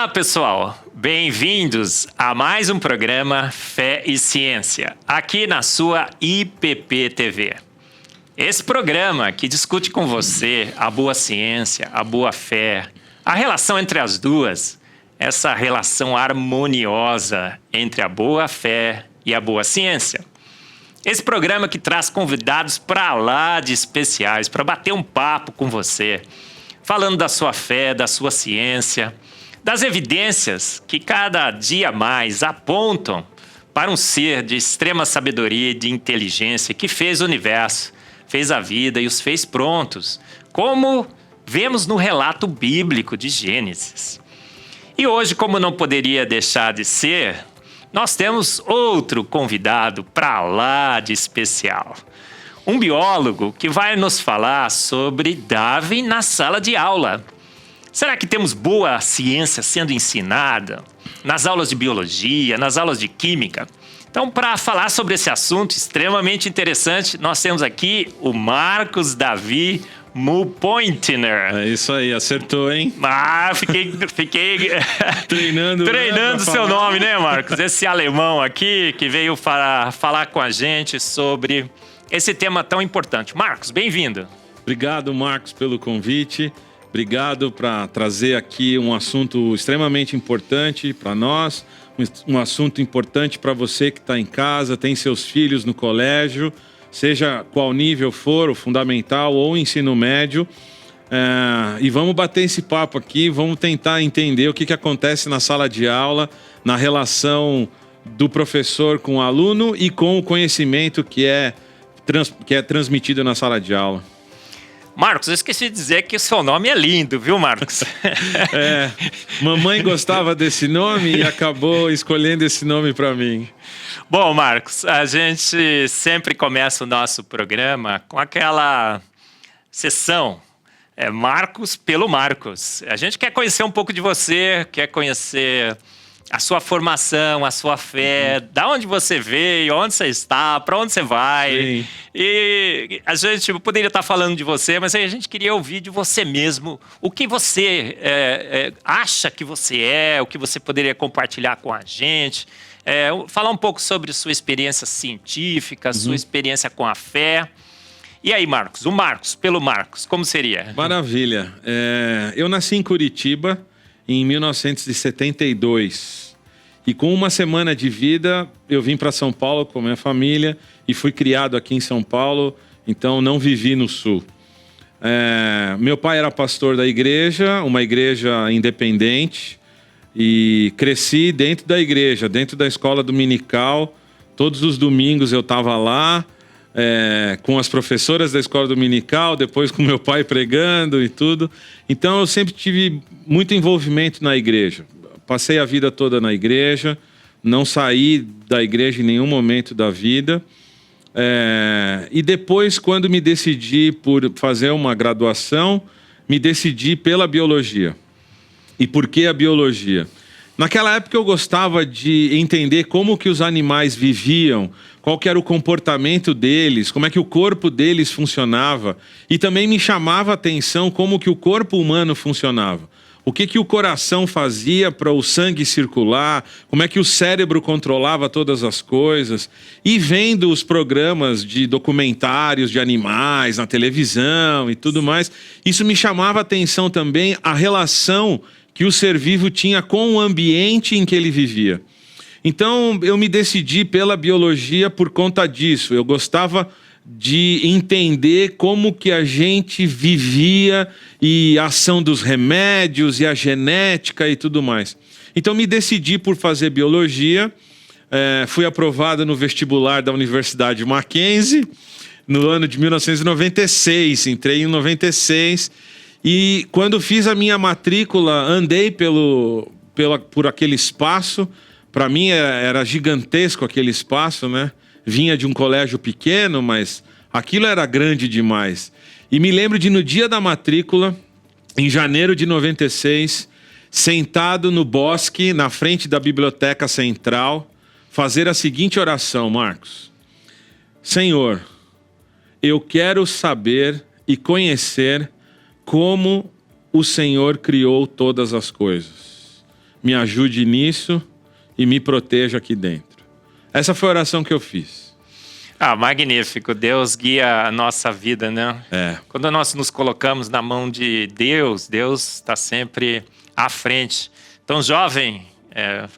Olá, pessoal! Bem-vindos a mais um programa Fé e Ciência, aqui na sua IPP TV. Esse programa que discute com você a boa ciência, a boa fé, a relação entre as duas, essa relação harmoniosa entre a boa fé e a boa ciência. Esse programa que traz convidados para lá de especiais, para bater um papo com você, falando da sua fé, da sua ciência, das evidências que cada dia mais apontam para um ser de extrema sabedoria e de inteligência que fez o universo, fez a vida e os fez prontos, como vemos no relato bíblico de Gênesis. E hoje, como não poderia deixar de ser, nós temos outro convidado para lá de especial. Um biólogo que vai nos falar sobre Darwin na sala de aula. Será que temos boa ciência sendo ensinada nas aulas de biologia, nas aulas de química? Então, para falar sobre esse assunto extremamente interessante, nós temos aqui o Marcos Davi Mulpointner. É isso aí, acertou, hein? Ah, fiquei treinando o seu nome, né, Marcos? Esse alemão aqui que veio para falar com a gente sobre esse tema tão importante. Marcos, bem-vindo. Obrigado, Marcos, pelo convite. Obrigado por trazer aqui um assunto extremamente importante para nós, um assunto importante para você que está em casa, tem seus filhos no colégio, seja qual nível for, o fundamental ou o ensino médio. E vamos bater esse papo aqui, vamos tentar entender o que acontece na sala de aula, na relação do professor com o aluno e com o conhecimento que é transmitido na sala de aula. Marcos, eu esqueci de dizer que o seu nome é lindo, viu, Marcos? Mamãe gostava desse nome e acabou escolhendo esse nome para mim. Bom, Marcos, a gente sempre começa o nosso programa com aquela sessão Marcos pelo Marcos. A gente quer conhecer um pouco de você, quer conhecer a sua formação, a sua fé, da onde você veio, onde você está, para onde você vai. Sim. E a gente poderia estar falando de você, mas aí a gente queria ouvir de você mesmo o que você acha que você é, o que você poderia compartilhar com a gente. Falar um pouco sobre sua experiência científica, sua experiência com a fé. E aí, Marcos? O Marcos, pelo Marcos, como seria? Maravilha. Eu nasci em Curitiba em 1972. E com uma semana de vida, eu vim para São Paulo com a minha família e fui criado aqui em São Paulo, então não vivi no Sul. Meu pai era pastor da igreja, uma igreja independente, e cresci dentro da igreja, dentro da escola dominical. Todos os domingos eu estava lá, com as professoras da escola dominical, depois com meu pai pregando e tudo. Então eu sempre tive muito envolvimento na igreja. Passei a vida toda na igreja, não saí da igreja em nenhum momento da vida. E depois, quando me decidi por fazer uma graduação, me decidi pela biologia. E por que a biologia? Naquela época eu gostava de entender como que os animais viviam, qual que era o comportamento deles, como é que o corpo deles funcionava. E também me chamava a atenção como que o corpo humano funcionava. O que o coração fazia para o sangue circular, como é que o cérebro controlava todas as coisas. E vendo os programas de documentários de animais na televisão e tudo mais, isso me chamava a atenção também a relação que o ser vivo tinha com o ambiente em que ele vivia. Então eu me decidi pela biologia por conta disso. Eu gostava de entender como que a gente vivia e a ação dos remédios e a genética e tudo mais. Então me decidi por fazer biologia, fui aprovado no vestibular da Universidade Mackenzie no ano de 1996, entrei em 96 e quando fiz a minha matrícula andei por aquele espaço. Para mim era gigantesco aquele espaço, né? Vinha de um colégio pequeno, mas aquilo era grande demais. E me lembro de no dia da matrícula, em janeiro de 96, sentado no bosque, na frente da Biblioteca Central, fazer a seguinte oração, Marcos. Senhor, eu quero saber e conhecer como o Senhor criou todas as coisas. me ajude nisso e me proteja aqui dentro. Essa foi a oração que eu fiz. Magnífico. Deus guia a nossa vida, né? Quando nós nos colocamos na mão de Deus, Deus está sempre à frente. Então, jovem,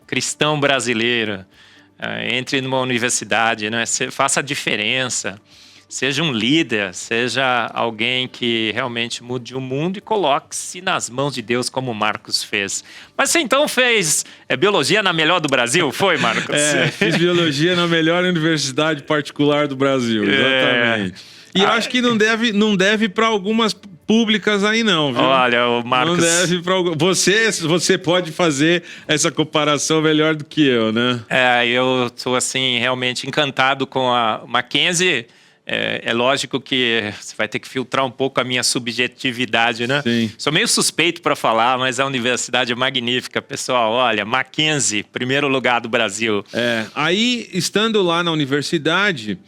cristão brasileiro, entre numa universidade, né? Faça a diferença. Seja um líder, seja alguém que realmente mude o mundo e coloque-se nas mãos de Deus, como o Marcos fez. Mas você então fez biologia na melhor do Brasil? Foi, Marcos? Fiz biologia na melhor universidade particular do Brasil, exatamente. E eu acho que não deve para algumas públicas aí não, viu? Olha, o Marcos... Não deve para você pode fazer essa comparação melhor do que eu, né? Eu estou assim realmente encantado com a Mackenzie. É lógico que você vai ter que filtrar um pouco a minha subjetividade, né? Sim. Sou meio suspeito para falar, mas a universidade é magnífica. Pessoal, olha, Mackenzie, primeiro lugar do Brasil. Aí, estando lá na universidade,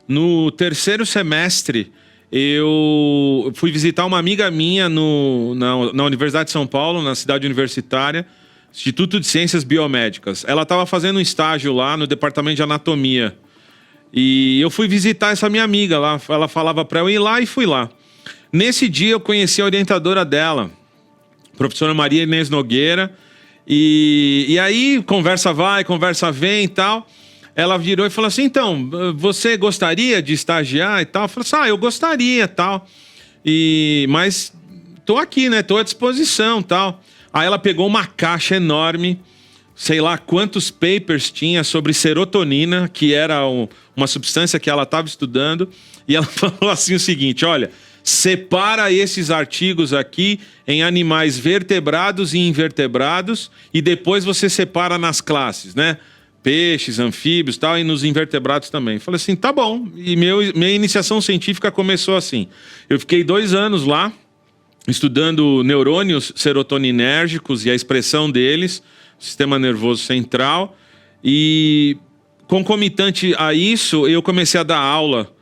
no terceiro semestre, eu fui visitar uma amiga minha na Universidade de São Paulo, na cidade universitária, Instituto de Ciências Biomédicas. Ela estava fazendo um estágio lá no departamento de anatomia. E eu fui visitar essa minha amiga lá. Ela falava para eu ir lá e fui lá. Nesse dia eu conheci a orientadora dela, a professora Maria Inês Nogueira. E aí, conversa vai, conversa vem e tal. Ela virou e falou assim, então, você gostaria de estagiar e tal? Eu falei assim, eu gostaria e tal. Mas tô aqui, né? Tô à disposição e tal. Aí ela pegou uma caixa enorme, sei lá quantos papers tinha sobre serotonina, que era uma substância que ela estava estudando, e ela falou assim o seguinte, olha, separa esses artigos aqui em animais vertebrados e invertebrados, e depois você separa nas classes, né? Peixes, anfíbios e tal, e nos invertebrados também. Falei assim, tá bom. E minha iniciação científica começou assim. Eu fiquei 2 anos lá, estudando neurônios serotoninérgicos e a expressão deles, sistema nervoso central, e concomitante a isso, eu comecei a dar aula,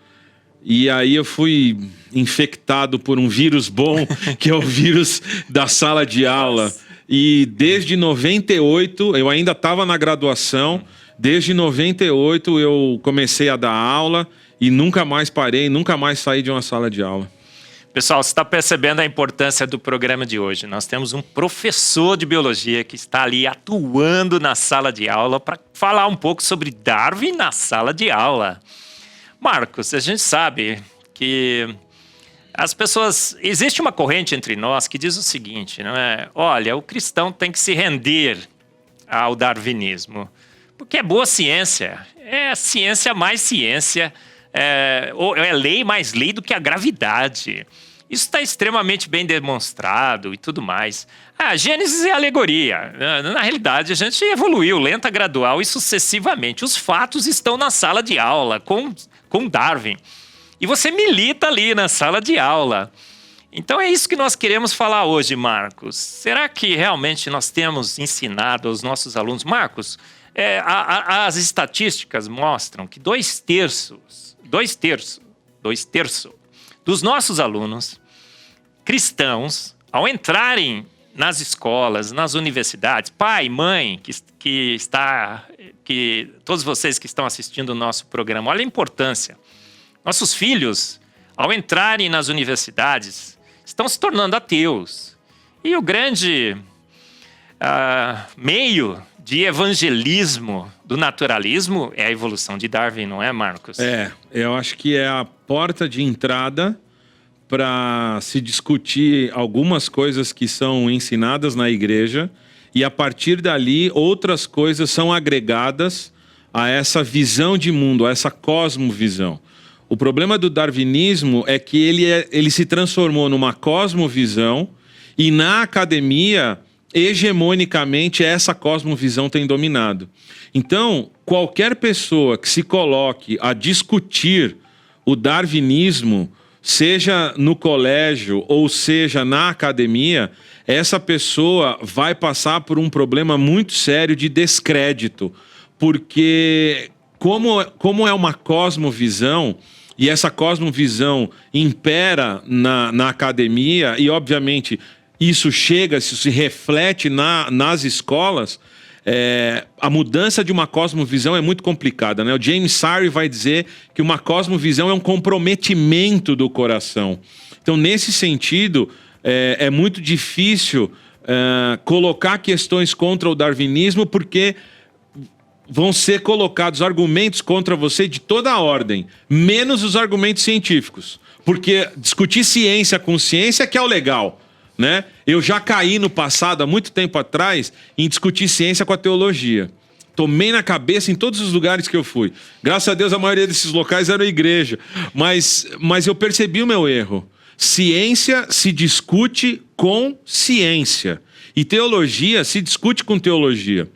e aí eu fui infectado por um vírus bom, que é o vírus da sala de aula, e desde 98, eu ainda estava na graduação, desde 98 eu comecei a dar aula, e nunca mais parei, nunca mais saí de uma sala de aula. Pessoal, você está percebendo a importância do programa de hoje. Nós temos um professor de biologia que está ali atuando na sala de aula para falar um pouco sobre Darwin na sala de aula. Marcos, a gente sabe que as pessoas... Existe uma corrente entre nós que diz o seguinte, não é? Olha, o cristão tem que se render ao darwinismo, porque é boa ciência. É ciência mais ciência. É lei mais lei do que a gravidade. Isso está extremamente bem demonstrado e tudo mais. Gênesis é alegoria. Na realidade, a gente evoluiu lenta, gradual e sucessivamente. Os fatos estão na sala de aula com Darwin. E você milita ali na sala de aula. Então é isso que nós queremos falar hoje, Marcos. Será que realmente nós temos ensinado aos nossos alunos? Marcos, as estatísticas mostram que 2/3 dos nossos alunos cristãos, ao entrarem nas escolas, nas universidades, pai, mãe, todos vocês que estão assistindo o nosso programa, olha a importância. Nossos filhos, ao entrarem nas universidades, estão se tornando ateus. E o grande meio de evangelismo do naturalismo é a evolução de Darwin, não é, Marcos? Eu acho que é a porta de entrada para se discutir algumas coisas que são ensinadas na igreja, e a partir dali outras coisas são agregadas a essa visão de mundo, a essa cosmovisão. O problema do darwinismo é que ele se transformou numa cosmovisão, e na academia, hegemonicamente, essa cosmovisão tem dominado. Então, qualquer pessoa que se coloque a discutir o darwinismo, seja no colégio ou seja na academia, essa pessoa vai passar por um problema muito sério de descrédito, porque como é uma cosmovisão, e essa cosmovisão impera na academia, e obviamente isso chega, isso se reflete nas escolas, a mudança de uma cosmovisão é muito complicada, né? O James Sire vai dizer que uma cosmovisão é um comprometimento do coração. Então, nesse sentido, é muito difícil colocar questões contra o darwinismo, porque vão ser colocados argumentos contra você de toda a ordem, menos os argumentos científicos. Porque discutir ciência com ciência que é o legal, né? Eu já caí no passado, há muito tempo atrás, em discutir ciência com a teologia. Tomei na cabeça em todos os lugares que eu fui. Graças a Deus, a maioria desses locais era a igreja. Mas eu percebi o meu erro. Ciência se discute com ciência. E teologia se discute com teologia.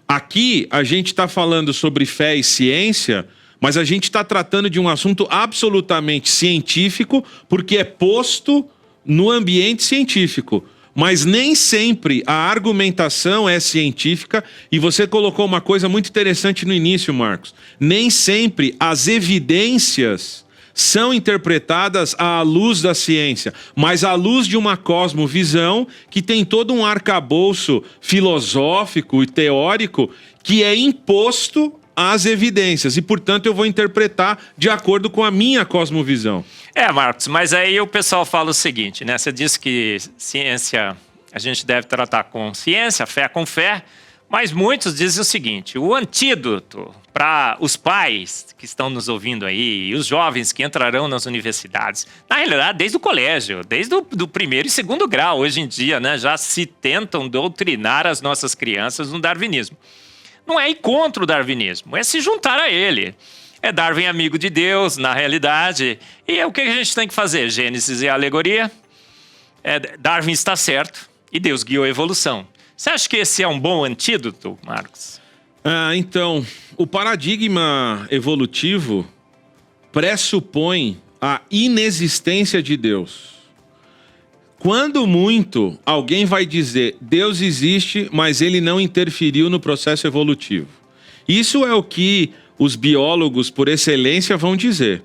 Aqui, a gente está falando sobre fé e ciência, mas a gente está tratando de um assunto absolutamente científico, porque é posto no ambiente científico. Mas nem sempre a argumentação é científica, e você colocou uma coisa muito interessante no início, Marcos. Nem sempre as evidências são interpretadas à luz da ciência, mas à luz de uma cosmovisão que tem todo um arcabouço filosófico e teórico que é imposto às evidências, e portanto eu vou interpretar de acordo com a minha cosmovisão. Marcos, mas aí o pessoal fala o seguinte, né? Você disse que ciência, a gente deve tratar com ciência, fé com fé, mas muitos dizem o seguinte: o antídoto para os pais que estão nos ouvindo aí e os jovens que entrarão nas universidades, na realidade, desde o colégio, desde o primeiro e segundo grau, hoje em dia, né, já se tentam doutrinar as nossas crianças no darwinismo. Não é ir contra o darwinismo, é se juntar a ele. É Darwin amigo de Deus, na realidade. E o que a gente tem que fazer? Gênesis e alegoria. Darwin está certo e Deus guiou a evolução. Você acha que esse é um bom antídoto, Marcos? Então, o paradigma evolutivo pressupõe a inexistência de Deus. Quando muito, alguém vai dizer, Deus existe, mas ele não interferiu no processo evolutivo. Isso é o que os biólogos, por excelência, vão dizer.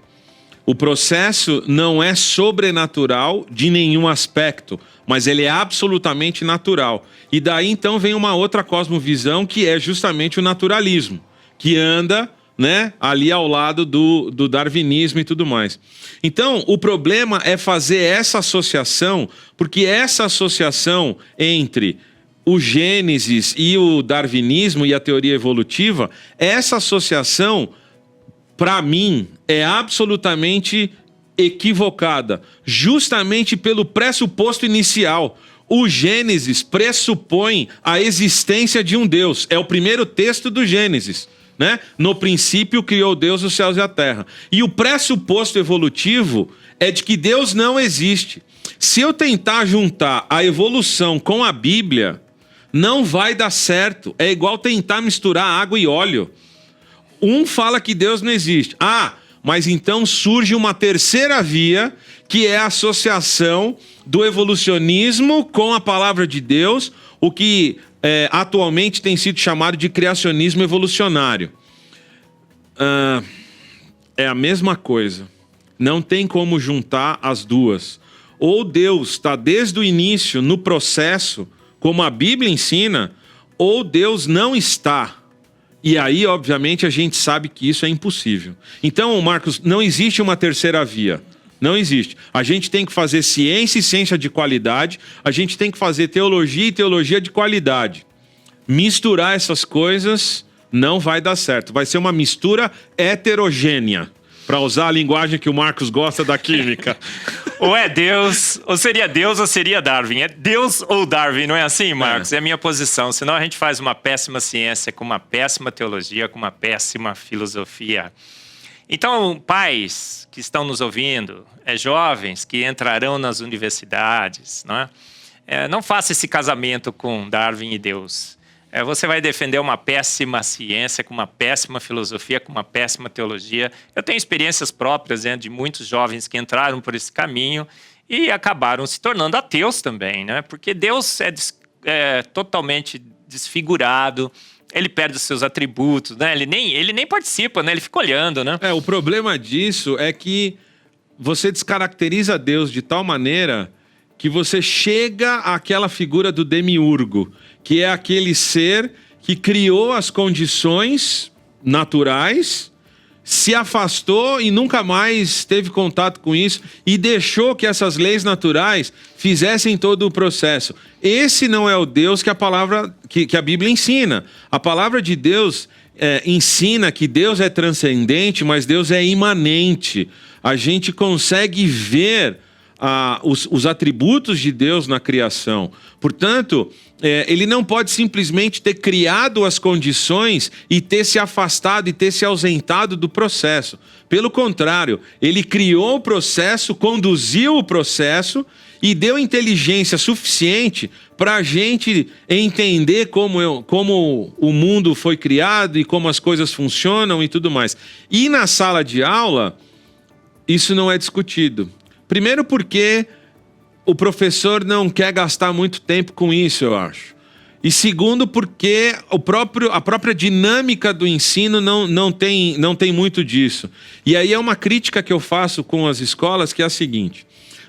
O processo não é sobrenatural de nenhum aspecto, mas ele é absolutamente natural. E daí, então, vem uma outra cosmovisão, que é justamente o naturalismo, que anda, né, ali ao lado do darwinismo e tudo mais. Então, o problema é fazer essa associação, porque essa associação entre o Gênesis e o darwinismo e a teoria evolutiva, essa associação, para mim, é absolutamente equivocada, justamente pelo pressuposto inicial. O Gênesis pressupõe a existência de um Deus. É o primeiro texto do Gênesis, né? No princípio criou Deus os céus e a terra. E o pressuposto evolutivo é de que Deus não existe. Se eu tentar juntar a evolução com a Bíblia, não vai dar certo. É igual tentar misturar água e óleo. Um fala que Deus não existe. Mas então surge uma terceira via, que é a associação do evolucionismo com a palavra de Deus, o que atualmente tem sido chamado de criacionismo evolucionário. É a mesma coisa. Não tem como juntar as duas. Ou Deus está desde o início no processo, como a Bíblia ensina, ou Deus não está. E aí, obviamente, a gente sabe que isso é impossível. Então, Marcos, não existe uma terceira via. Não existe. A gente tem que fazer ciência e ciência de qualidade. A gente tem que fazer teologia e teologia de qualidade. Misturar essas coisas não vai dar certo. Vai ser uma mistura heterogênea, para usar a linguagem que o Marcos gosta da química. Ou é Deus, ou seria Darwin. É Deus ou Darwin, não é assim, Marcos? É a minha posição. Senão a gente faz uma péssima ciência, com uma péssima teologia, com uma péssima filosofia. Então, pais que estão nos ouvindo, jovens que entrarão nas universidades, não é? Não faça esse casamento com Darwin e Deus. Você vai defender uma péssima ciência, com uma péssima filosofia, com uma péssima teologia. Eu tenho experiências próprias de muitos jovens que entraram por esse caminho e acabaram se tornando ateus também, né? Porque Deus é totalmente desfigurado, ele perde os seus atributos, né? Ele nem participa, né? Ele fica olhando, né? O problema disso é que você descaracteriza Deus de tal maneira que você chega àquela figura do demiurgo, que é aquele ser que criou as condições naturais, se afastou e nunca mais teve contato com isso e deixou que essas leis naturais fizessem todo o processo. Esse não é o Deus que a palavra, que a Bíblia ensina. A palavra de Deus ensina que Deus é transcendente, mas Deus é imanente. A gente consegue ver os atributos de Deus na criação. Portanto, ele não pode simplesmente ter criado as condições e ter se afastado e ter se ausentado do processo. Pelo contrário, ele criou o processo, conduziu o processo e deu inteligência suficiente para a gente entender como o mundo foi criado e como as coisas funcionam e tudo mais. E na sala de aula, isso não é discutido. Primeiro porque o professor não quer gastar muito tempo com isso, eu acho. E segundo porque a própria dinâmica do ensino não tem muito disso. E aí é uma crítica que eu faço com as escolas, que é a seguinte: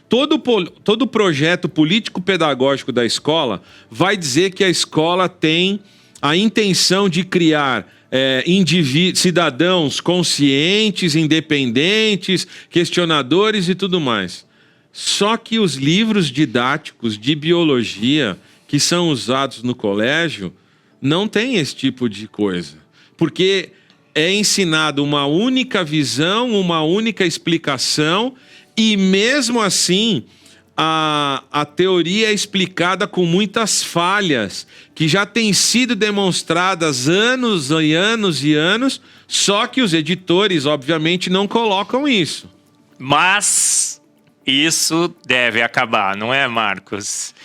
todo projeto político-pedagógico da escola vai dizer que a escola tem a intenção de criar cidadãos conscientes, independentes, questionadores e tudo mais. Só que os livros didáticos de biologia que são usados no colégio não tem esse tipo de coisa. Porque é ensinado uma única visão, uma única explicação, e mesmo assim a teoria é explicada com muitas falhas que já têm sido demonstradas anos e anos e anos, só que os editores, obviamente, não colocam isso. Mas isso deve acabar, não é, Marcos?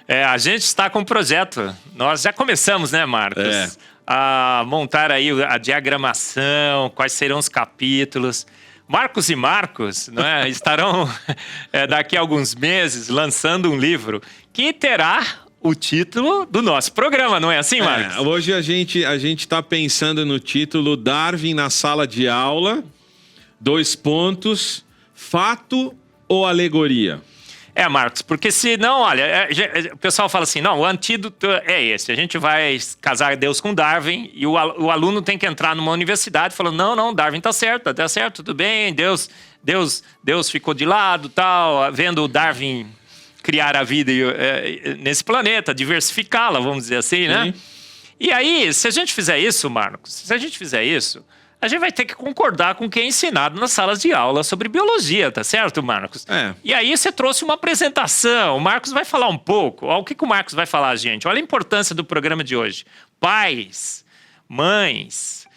A gente está com um projeto. Nós já começamos, né, Marcos? A montar aí a diagramação, quais serão os capítulos. Marcos e Marcos, né, estarão daqui a alguns meses lançando um livro que terá o título do nosso programa, não é assim, Marcos? Hoje a gente está pensando no título Darwin na sala de aula, : fato ou alegoria? Marcos, porque senão, olha, o pessoal fala assim, não, o antídoto é esse, a gente vai casar Deus com Darwin e o aluno tem que entrar numa universidade falando, não, Darwin tá certo, tudo bem, Deus ficou de lado, tal, vendo o Darwin criar a vida nesse planeta, diversificá-la, vamos dizer assim, né? Sim. E aí, se a gente fizer isso, Marcos, a gente vai ter que concordar com o que é ensinado nas salas de aula sobre biologia, tá certo, Marcos? E aí você trouxe uma apresentação, o Marcos vai falar um pouco. O que o Marcos vai falar, gente? Olha a importância do programa de hoje. Pais, mães,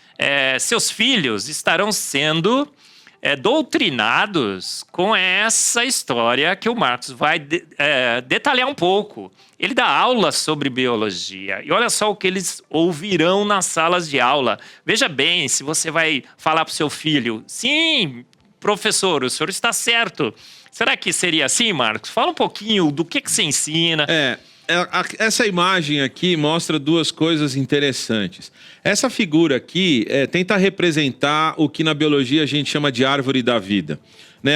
seus filhos estarão sendo doutrinados com essa história que o Marcos vai detalhar um pouco. Ele dá aula sobre biologia. E olha só o que eles ouvirão nas salas de aula. Veja bem, se você vai falar para o seu filho, sim, professor, o senhor está certo. Será que seria assim, Marcos? Fala um pouquinho do que você ensina. Essa imagem aqui mostra duas coisas interessantes. Essa figura aqui tenta representar o que na biologia a gente chama de árvore da vida.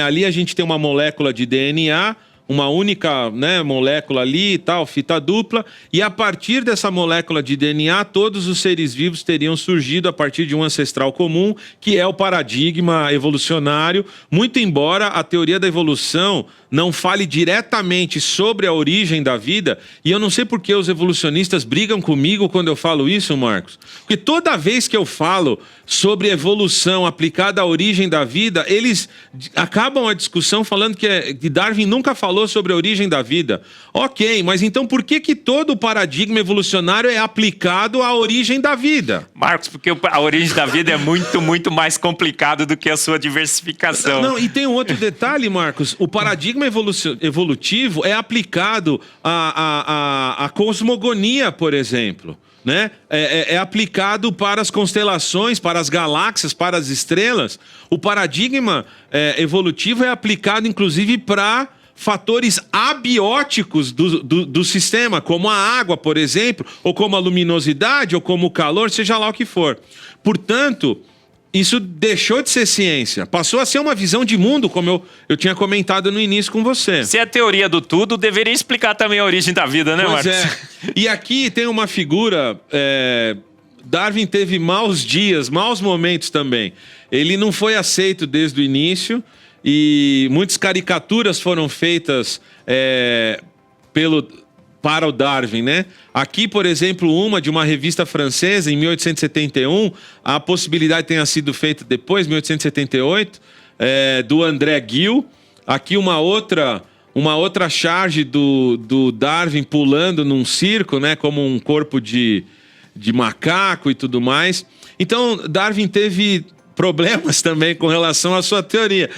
Ali a gente tem uma molécula de DNA, uma única molécula ali e tal, fita dupla, e a partir dessa molécula de DNA, todos os seres vivos teriam surgido a partir de um ancestral comum, que é o paradigma evolucionário, muito embora a teoria da evolução não fale diretamente sobre a origem da vida, e eu não sei por que os evolucionistas brigam comigo quando eu falo isso, Marcos, porque toda vez que eu falo sobre evolução aplicada à origem da vida, eles acabam a discussão falando que Darwin nunca falou sobre a origem da vida. Ok, mas então por que todo o paradigma evolucionário é aplicado à origem da vida? Marcos, porque a origem da vida é muito, muito mais complicado do que a sua diversificação. Não, e tem um outro detalhe, Marcos. O paradigma evolutivo é aplicado à cosmogonia, por exemplo. É aplicado para as constelações, para as galáxias, para as estrelas. O paradigma evolutivo é aplicado, inclusive, para fatores abióticos do sistema, como a água, por exemplo, ou como a luminosidade, ou como o calor, seja lá o que for. Portanto, isso deixou de ser ciência. Passou a ser uma visão de mundo, como eu tinha comentado no início com você. Se é teoria do tudo, deveria explicar também a origem da vida, né, Pois Marcos? é. E aqui tem uma figura... Darwin teve maus dias, maus momentos também. Ele não foi aceito desde o início e muitas caricaturas foram feitas para o Darwin, né? Aqui, por exemplo, uma de uma revista francesa, em 1871, a possibilidade tenha sido feita depois, 1878, do André Gil. Aqui uma outra charge do Darwin pulando num circo, né? Como um corpo de macaco e tudo mais. Então, Darwin teve problemas também com relação à sua teoria.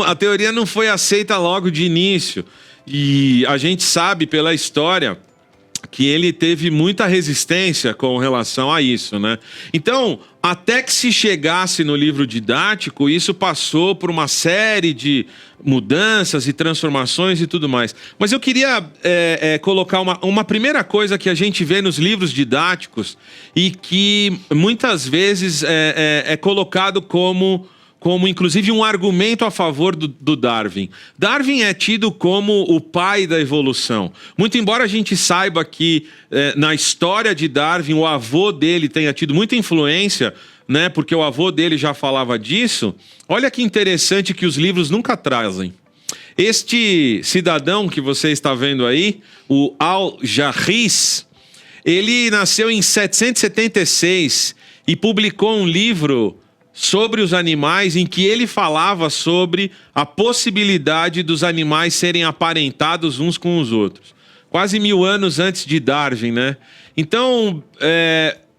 A teoria não foi aceita logo de início. E a gente sabe pela história que ele teve muita resistência com relação a isso, né? Então, até que se chegasse no livro didático, isso passou por uma série de mudanças e transformações e tudo mais. Mas eu queria colocar uma primeira coisa que a gente vê nos livros didáticos e que muitas vezes é colocado como inclusive um argumento a favor do Darwin. Darwin é tido como o pai da evolução. Muito embora a gente saiba que na história de Darwin o avô dele tenha tido muita influência, né, porque o avô dele já falava disso, olha que interessante que os livros nunca trazem. Este cidadão que você está vendo aí, o Al-Jarris, ele nasceu em 776 e publicou um livro sobre os animais, em que ele falava sobre a possibilidade dos animais serem aparentados uns com os outros. Quase 1000 anos antes de Darwin, né? Então,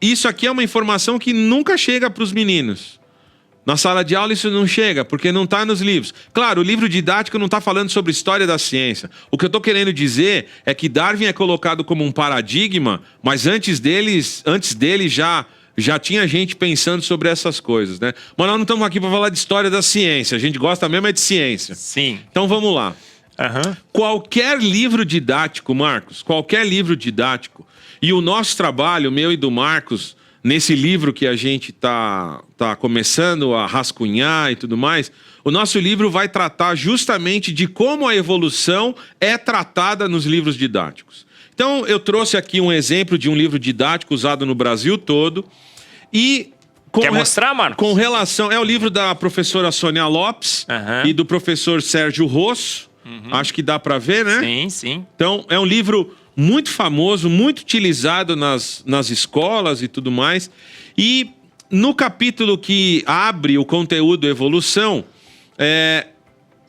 isso aqui é uma informação que nunca chega para os meninos. Na sala de aula isso não chega, porque não está nos livros. Claro, o livro didático não está falando sobre história da ciência. O que eu estou querendo dizer é que Darwin é colocado como um paradigma, mas antes dele já tinha gente pensando sobre essas coisas, né? Mas nós não estamos aqui para falar de história da ciência. A gente gosta mesmo de ciência. Sim. Então vamos lá. Uhum. Qualquer livro didático, Marcos, qualquer livro didático, e o nosso trabalho, meu e do Marcos, nesse livro que a gente tá começando a rascunhar e tudo mais, o nosso livro vai tratar justamente de como a evolução é tratada nos livros didáticos. Então, eu trouxe aqui um exemplo de um livro didático usado no Brasil todo. E quer mostrar, Marcos? Com relação... É o livro da professora Sônia Lopes e do professor Sérgio Rosso. Acho que dá para ver, né? Sim, sim. Então, é um livro muito famoso, muito utilizado nas escolas e tudo mais. E no capítulo que abre o conteúdo evolução...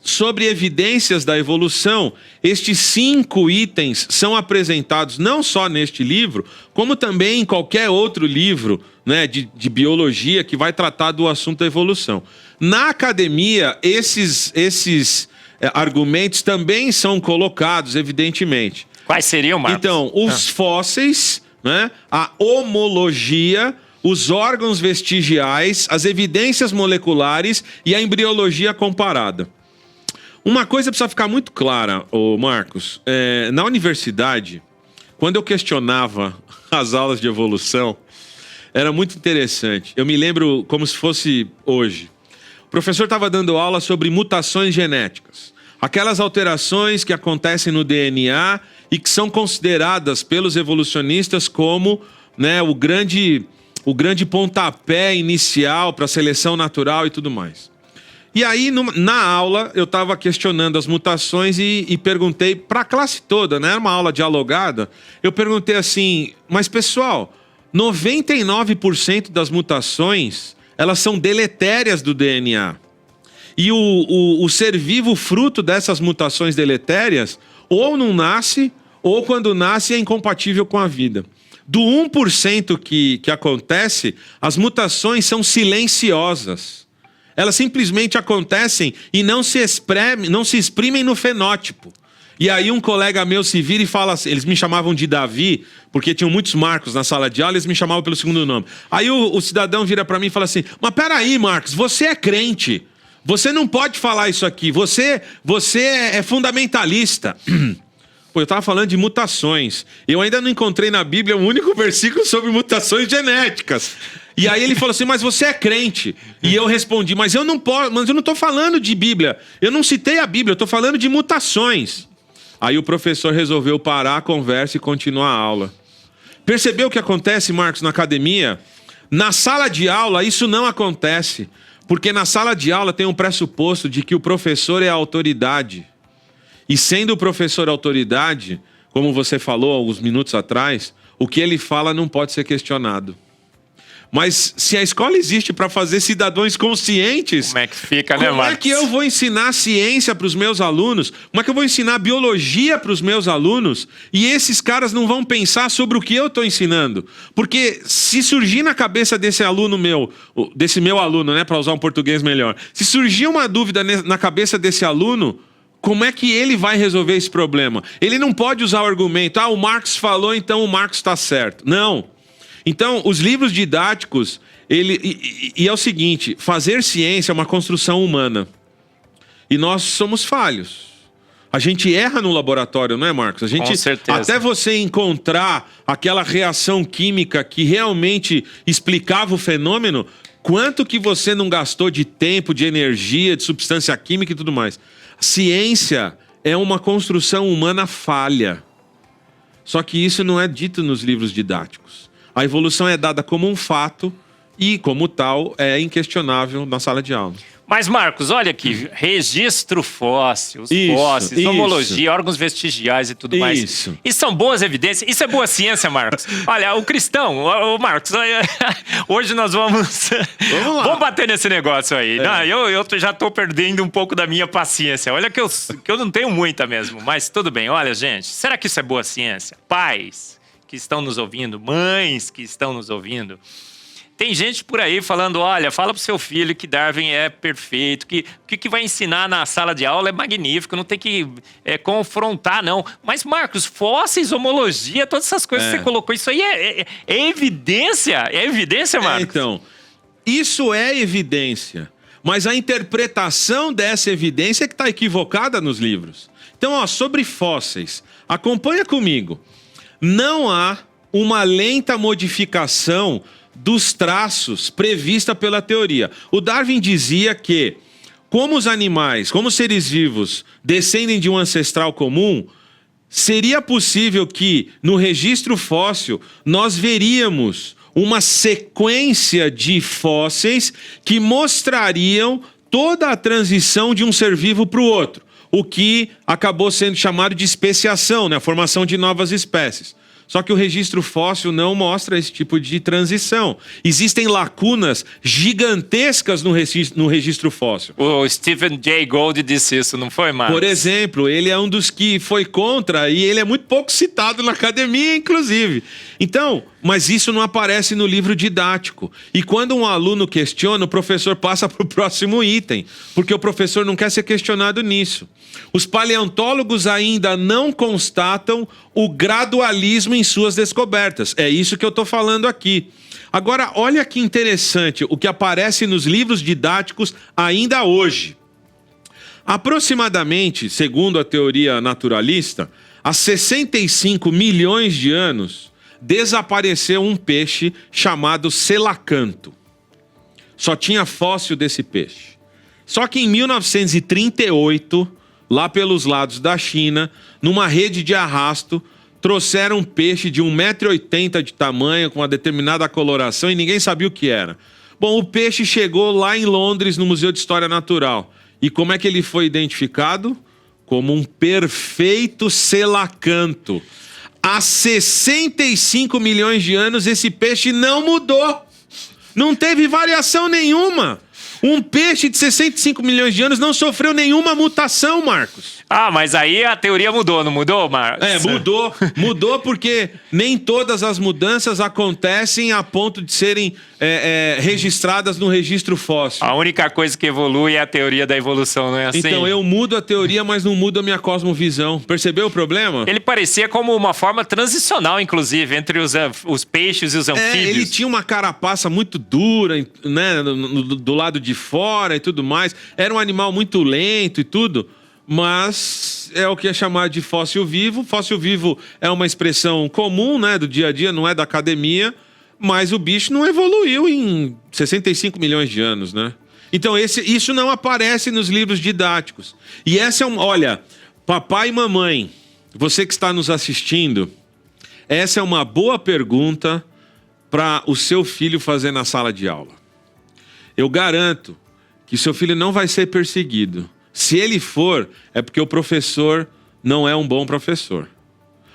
Sobre evidências da evolução, estes 5 itens são apresentados não só neste livro, como também em qualquer outro livro, né, de biologia que vai tratar do assunto da evolução. Na academia, esses argumentos também são colocados, evidentemente. Quais seriam, Marcos? Então, os fósseis, né, a homologia, os órgãos vestigiais, as evidências moleculares e a embriologia comparada. Uma coisa precisa ficar muito clara, Marcos. Na universidade, quando eu questionava as aulas de evolução, era muito interessante. Eu me lembro como se fosse hoje. O professor estava dando aula sobre mutações genéticas. Aquelas alterações que acontecem no DNA e que são consideradas pelos evolucionistas como, né, o grande pontapé inicial para a seleção natural e tudo mais. E aí, na aula, eu estava questionando as mutações e perguntei para a classe toda, né? Era uma aula dialogada. Eu perguntei assim, mas pessoal, 99% das mutações, elas são deletérias do DNA. E o ser vivo fruto dessas mutações deletérias, ou não nasce, ou quando nasce é incompatível com a vida. Do 1% que acontece, as mutações são silenciosas. Elas simplesmente acontecem e não se exprimem no fenótipo. E aí um colega meu se vira e fala assim, eles me chamavam de Davi, porque tinham muitos Marcos na sala de aula, eles me chamavam pelo segundo nome. Aí o cidadão vira para mim e fala assim, mas peraí, Marcos, você é crente, você não pode falar isso aqui, você é fundamentalista. Pô, eu estava falando de mutações. Eu ainda não encontrei na Bíblia um único versículo sobre mutações genéticas. E aí ele falou assim, mas você é crente. E eu respondi, mas eu não estou falando de Bíblia. Eu não citei a Bíblia, eu estou falando de mutações. Aí o professor resolveu parar a conversa e continuar a aula. Percebeu o que acontece, Marcos, na academia? Na sala de aula isso não acontece. Porque na sala de aula tem um pressuposto de que o professor é a autoridade. E sendo o professor autoridade, como você falou alguns minutos atrás, o que ele fala não pode ser questionado. Mas se a escola existe para fazer cidadãos conscientes... Como é que fica, né, Marcos? Como é que eu vou ensinar ciência para os meus alunos? Como é que eu vou ensinar biologia para os meus alunos? E esses caras não vão pensar sobre o que eu estou ensinando. Porque se surgir na cabeça desse meu aluno, né, para usar um português melhor, se surgir uma dúvida na cabeça desse aluno, como é que ele vai resolver esse problema? Ele não pode usar o argumento, o Marx falou, então o Marx está certo. Não. Então, os livros didáticos, e é o seguinte, fazer ciência é uma construção humana. E nós somos falhos. A gente erra no laboratório, não é, Marcos? Com certeza. Até você encontrar aquela reação química que realmente explicava o fenômeno, quanto que você não gastou de tempo, de energia, de substância química e tudo mais. Ciência é uma construção humana falha. Só que isso não é dito nos livros didáticos. A evolução é dada como um fato e, como tal, é inquestionável na sala de aula. Mas, Marcos, olha aqui, registro fóssil, fósseis, homologia, órgãos vestigiais e tudo mais. Isso são boas evidências? Isso é boa ciência, Marcos? Olha, o cristão, o Marcos, hoje nós vamos bater nesse negócio aí. Não, eu já estou perdendo um pouco da minha paciência. Olha que eu não tenho muita mesmo, mas tudo bem. Olha, gente, será que isso é boa ciência? Pais que estão nos ouvindo, mães que estão nos ouvindo. Tem gente por aí falando, olha, fala pro seu filho que Darwin é perfeito, que o que vai ensinar na sala de aula é magnífico, não tem que confrontar, não. Mas, Marcos, fósseis, homologia, todas essas coisas que você colocou, isso aí é evidência? É evidência, Marcos? Então, isso é evidência, mas a interpretação dessa evidência é que está equivocada nos livros. Então, sobre fósseis, acompanha comigo. Não há uma lenta modificação dos traços prevista pela teoria. O Darwin dizia que, como os animais, como os seres vivos descendem de um ancestral comum, seria possível que, no registro fóssil, nós veríamos uma sequência de fósseis que mostrariam toda a transição de um ser vivo para o outro. O que acabou sendo chamado de especiação, né? A formação de novas espécies. Só que o registro fóssil não mostra esse tipo de transição. Existem lacunas gigantescas no registro fóssil. O Stephen Jay Gould disse isso, não foi, Marcos? Por exemplo, ele é um dos que foi contra e ele é muito pouco citado na academia, inclusive. Então, mas isso não aparece no livro didático. E quando um aluno questiona, o professor passa para o próximo item, porque o professor não quer ser questionado nisso. Os paleontólogos ainda não constatam o gradualismo em suas descobertas. É isso que eu estou falando aqui. Agora, olha que interessante o que aparece nos livros didáticos ainda hoje. Aproximadamente, segundo a teoria naturalista, há 65 milhões de anos, desapareceu um peixe chamado selacanto. Só tinha fóssil desse peixe. Só que em 1938... lá pelos lados da China, numa rede de arrasto, trouxeram um peixe de 1,80 m de tamanho, com uma determinada coloração, e ninguém sabia o que era. Bom, o peixe chegou lá em Londres, no Museu de História Natural. E como é que ele foi identificado? Como um perfeito selacanto. Há 65 milhões de anos, esse peixe não mudou. Não teve variação nenhuma. Um peixe de 65 milhões de anos não sofreu nenhuma mutação, Marcos. Ah, mas aí a teoria mudou, não mudou, Marcos? Mudou. Mudou porque nem todas as mudanças acontecem a ponto de serem registradas no registro fóssil. A única coisa que evolui é a teoria da evolução, não é assim? Então eu mudo a teoria, mas não mudo a minha cosmovisão. Percebeu o problema? Ele parecia como uma forma transicional, inclusive, entre os peixes e os anfíbios. Ele tinha uma carapaça muito dura, né, do lado de fora e tudo mais. Era um animal muito lento e tudo. Mas é o que é chamado de fóssil vivo. Fóssil vivo é uma expressão comum, né, do dia a dia, não é da academia. mas o bicho não evoluiu em 65 milhões de anos, né? Então isso não aparece nos livros didáticos. E essa é olha, papai e mamãe, você que está nos assistindo, essa é uma boa pergunta para o seu filho fazer na sala de aula. Eu garanto que seu filho não vai ser perseguido. Se ele for, é porque o professor não é um bom professor.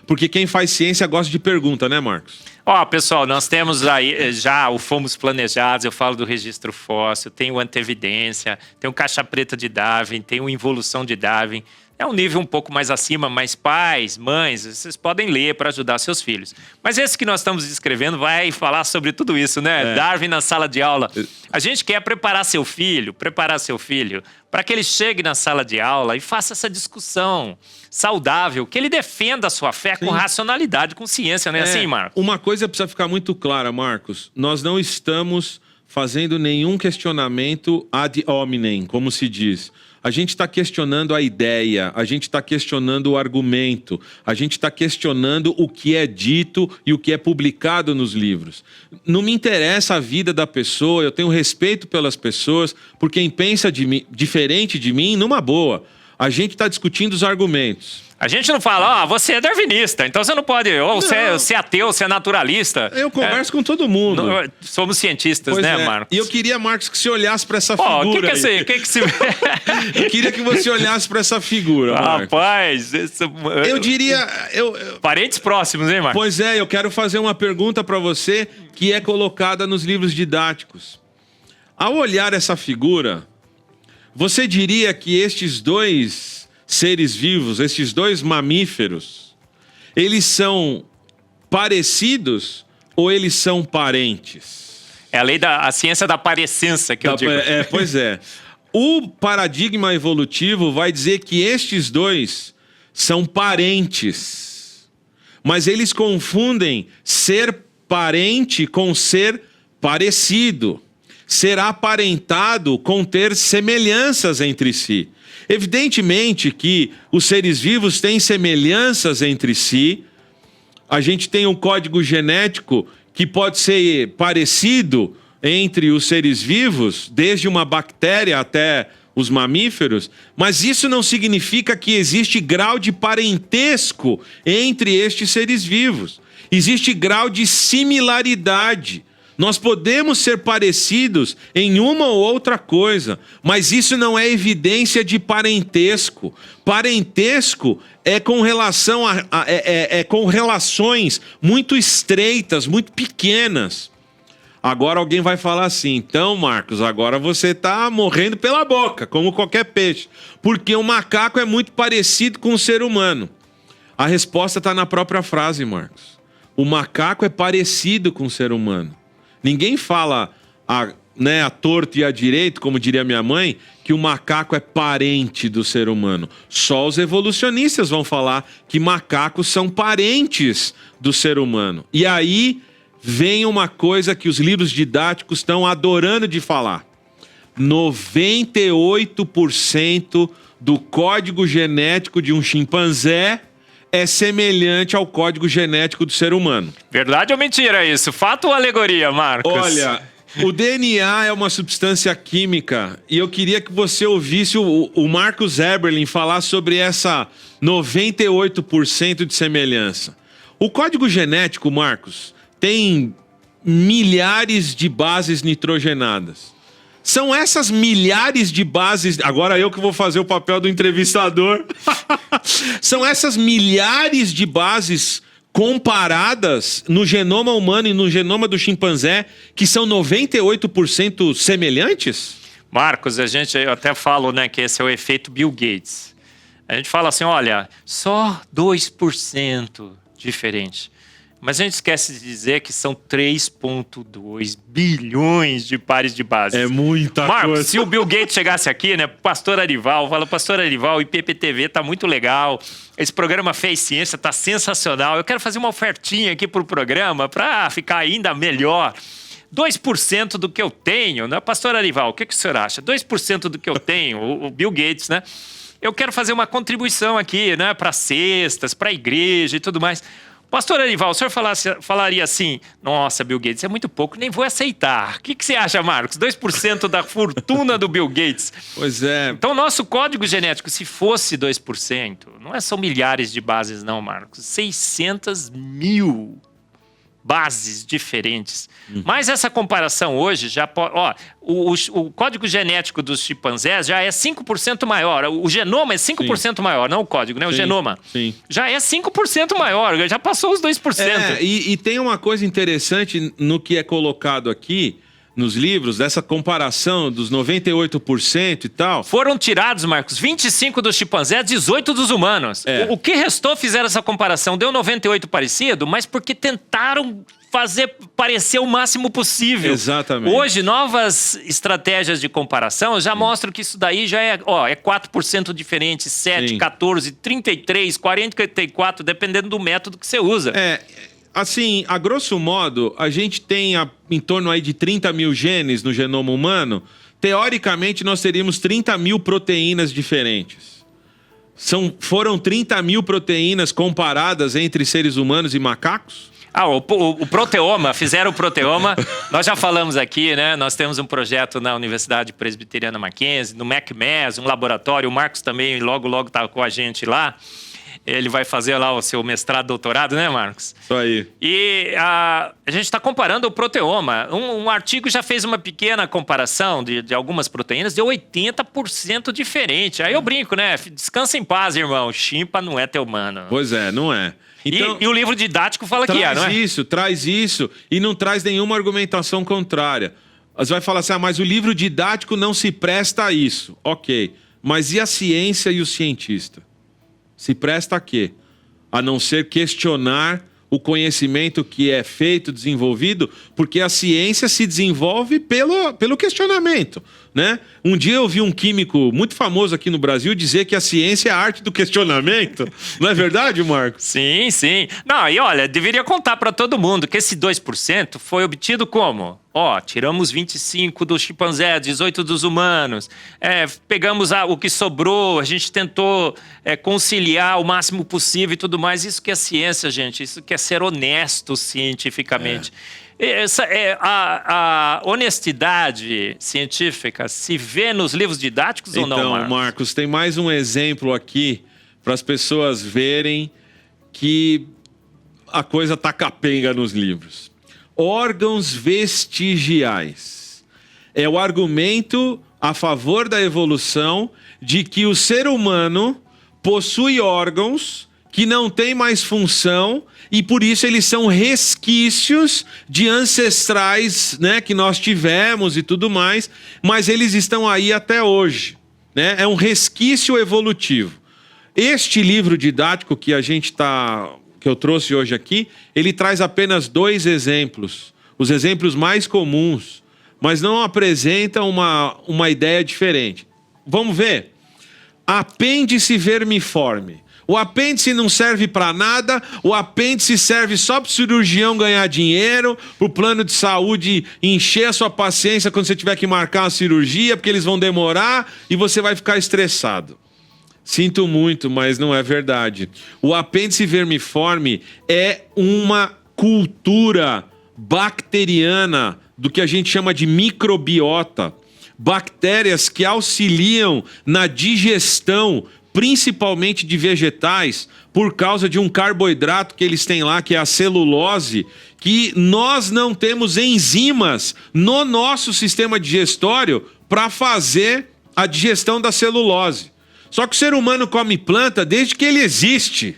Porque quem faz ciência gosta de pergunta, né, Marcos? Ó, pessoal, nós temos aí já o Fomos Planejados, eu falo do registro fóssil, tem o Antevidência, tem o Caixa Preta de Darwin, tem o Involução de Darwin. É um nível um pouco mais acima, mas pais, mães, vocês podem ler para ajudar seus filhos. Mas esse que nós estamos escrevendo vai falar sobre tudo isso, né? Darwin na sala de aula. A gente quer preparar seu filho para que ele chegue na sala de aula e faça essa discussão saudável, que ele defenda a sua fé com racionalidade, com ciência, não é assim, Marcos? Uma coisa precisa ficar muito clara, Marcos. Nós não estamos fazendo nenhum questionamento ad hominem, como se diz. A gente está questionando a ideia, a gente está questionando o argumento, a gente está questionando o que é dito e o que é publicado nos livros. Não me interessa a vida da pessoa, eu tenho respeito pelas pessoas, por quem pensa diferente de mim, numa boa. A gente está discutindo os argumentos. A gente não fala, você é darwinista, então você não pode, ou você é ateu, você é naturalista. Eu converso com todo mundo. Somos cientistas, pois né, Marcos? E eu queria, Marcos, que você olhasse para essa figura. O que é isso aí? Eu queria que você olhasse para essa figura, Marcos. Rapaz, eu diria... Parentes próximos, hein, Marcos? Pois é, eu quero fazer uma pergunta para você que é colocada nos livros didáticos. Ao olhar essa figura, você diria que estes dois seres vivos, esses dois mamíferos, eles são parecidos ou eles são parentes? É a lei a ciência da parecência que eu digo. Pois é. O paradigma evolutivo vai dizer que estes dois são parentes, mas eles confundem ser parente com ser parecido, ser aparentado com ter semelhanças entre si. Evidentemente que os seres vivos têm semelhanças entre si. A gente tem um código genético que pode ser parecido entre os seres vivos, desde uma bactéria até os mamíferos, mas isso não significa que existe grau de parentesco entre estes seres vivos. Existe grau de similaridade. Nós podemos ser parecidos em uma ou outra coisa, mas isso não é evidência de parentesco. Parentesco é com relação com relações muito estreitas, muito pequenas. Agora alguém vai falar assim, então, Marcos, agora você está morrendo pela boca, como qualquer peixe, porque o macaco é muito parecido com o ser humano. A resposta está na própria frase, Marcos. O macaco é parecido com o ser humano. Ninguém fala a torto e a direito, como diria minha mãe, que o macaco é parente do ser humano. Só os evolucionistas vão falar que macacos são parentes do ser humano. E aí vem uma coisa que os livros didáticos estão adorando de falar. 98% do código genético de um chimpanzé é semelhante ao código genético do ser humano. Verdade ou mentira isso? Fato ou alegoria, Marcos? Olha, o DNA é uma substância química e eu queria que você ouvisse o Marcus Eberlin falar sobre essa 98% de semelhança. O código genético, Marcos, tem milhares de bases nitrogenadas. São essas milhares de bases... Agora eu que vou fazer o papel do entrevistador. São essas milhares de bases comparadas no genoma humano e no genoma do chimpanzé que são 98% semelhantes? Marcos, eu até falo, né, que esse é o efeito Bill Gates. A gente fala assim, olha, só 2% diferente. Mas a gente esquece de dizer que são 3,2 bilhões de pares de bases. É muita coisa. Marcos, se o Bill Gates chegasse aqui, né, Pastor Arival, fala, Pastor Arival, o IPPTV tá muito legal, esse programa Fé e Ciência tá sensacional, eu quero fazer uma ofertinha aqui pro programa para ficar ainda melhor. 2% do que eu tenho, né, Pastor Arival, o que o senhor acha? 2% do que eu tenho, o Bill Gates, né? Eu quero fazer uma contribuição aqui, né, para cestas, para a igreja e tudo mais. Pastor Arival, o senhor falaria assim, nossa, Bill Gates é muito pouco, nem vou aceitar. O que você acha, Marcos? 2% da fortuna do Bill Gates. Pois é. Então, nosso código genético, se fosse 2%, não são milhares de bases não, Marcos. 600 mil bases diferentes. Mas essa comparação hoje já pode... O código genético dos chimpanzés já é 5% maior. O genoma é 5% maior, não o código, né? O genoma. Sim. Já é 5% maior, já passou os 2%. E tem uma coisa interessante no que é colocado aqui, nos livros, dessa comparação dos 98% e tal. Foram tirados, Marcos, 25 dos chimpanzés, 18 dos humanos. O que restou fizeram essa comparação. Deu 98 parecido, mas porque tentaram fazer parecer o máximo possível. Exatamente. Hoje, novas estratégias de comparação já mostram que isso daí já é 4% diferente, 7, 14, 33, 44, dependendo do método que você usa. Assim, a grosso modo, a gente tem em torno aí de 30 mil genes no genoma humano. Teoricamente, nós teríamos 30 mil proteínas diferentes. Foram 30 mil proteínas comparadas entre seres humanos e macacos? O proteoma, fizeram o proteoma. Nós já falamos aqui, né? Nós temos um projeto na Universidade Presbiteriana Mackenzie, no MacMass, um laboratório. O Marcos também logo está com a gente lá. Ele vai fazer lá o seu mestrado, doutorado, né, Marcos? Isso aí. E a gente está comparando o proteoma. Um artigo já fez uma pequena comparação de algumas proteínas, deu 80% diferente. Aí eu brinco, né? Descansa em paz, irmão. Chimpa não é teu mano. Pois é, não é. Então, e o livro didático fala que é, não é? Traz isso e não traz nenhuma argumentação contrária. Você vai falar assim, mas o livro didático não se presta a isso. Ok, mas e a ciência e o cientista? Se presta a quê? A não ser questionar o conhecimento que é feito, desenvolvido, porque a ciência se desenvolve pelo questionamento, né? Um dia eu vi um químico muito famoso aqui no Brasil dizer que a ciência é a arte do questionamento. Não é verdade, Marcos? Sim. Não, e olha, deveria contar para todo mundo que esse 2% foi obtido como? Tiramos 25 dos chimpanzés, 18 dos humanos, pegamos o que sobrou, a gente tentou conciliar o máximo possível e tudo mais. Isso que é ciência, gente, isso que é ser honesto cientificamente. A honestidade científica se vê nos livros didáticos ou não, Marcos? Então, Marcos, tem mais um exemplo aqui para as pessoas verem que a coisa tá capenga nos livros. Órgãos vestigiais. É o argumento a favor da evolução de que o ser humano possui órgãos que não têm mais função e por isso eles são resquícios de ancestrais, né, que nós tivemos e tudo mais, mas eles estão aí até hoje, né? É um resquício evolutivo. Este livro didático que eu trouxe hoje aqui, ele traz apenas 2 exemplos, os exemplos mais comuns, mas não apresenta uma ideia diferente. Vamos ver? Apêndice vermiforme. O apêndice não serve para nada, o apêndice serve só para o cirurgião ganhar dinheiro, para o plano de saúde encher a sua paciência quando você tiver que marcar uma cirurgia, porque eles vão demorar e você vai ficar estressado. Sinto muito, mas não é verdade. O apêndice vermiforme é uma cultura bacteriana do que a gente chama de microbiota. Bactérias que auxiliam na digestão, principalmente de vegetais, por causa de um carboidrato que eles têm lá, que é a celulose, que nós não temos enzimas no nosso sistema digestório para fazer a digestão da celulose. Só que o ser humano come planta desde que ele existe.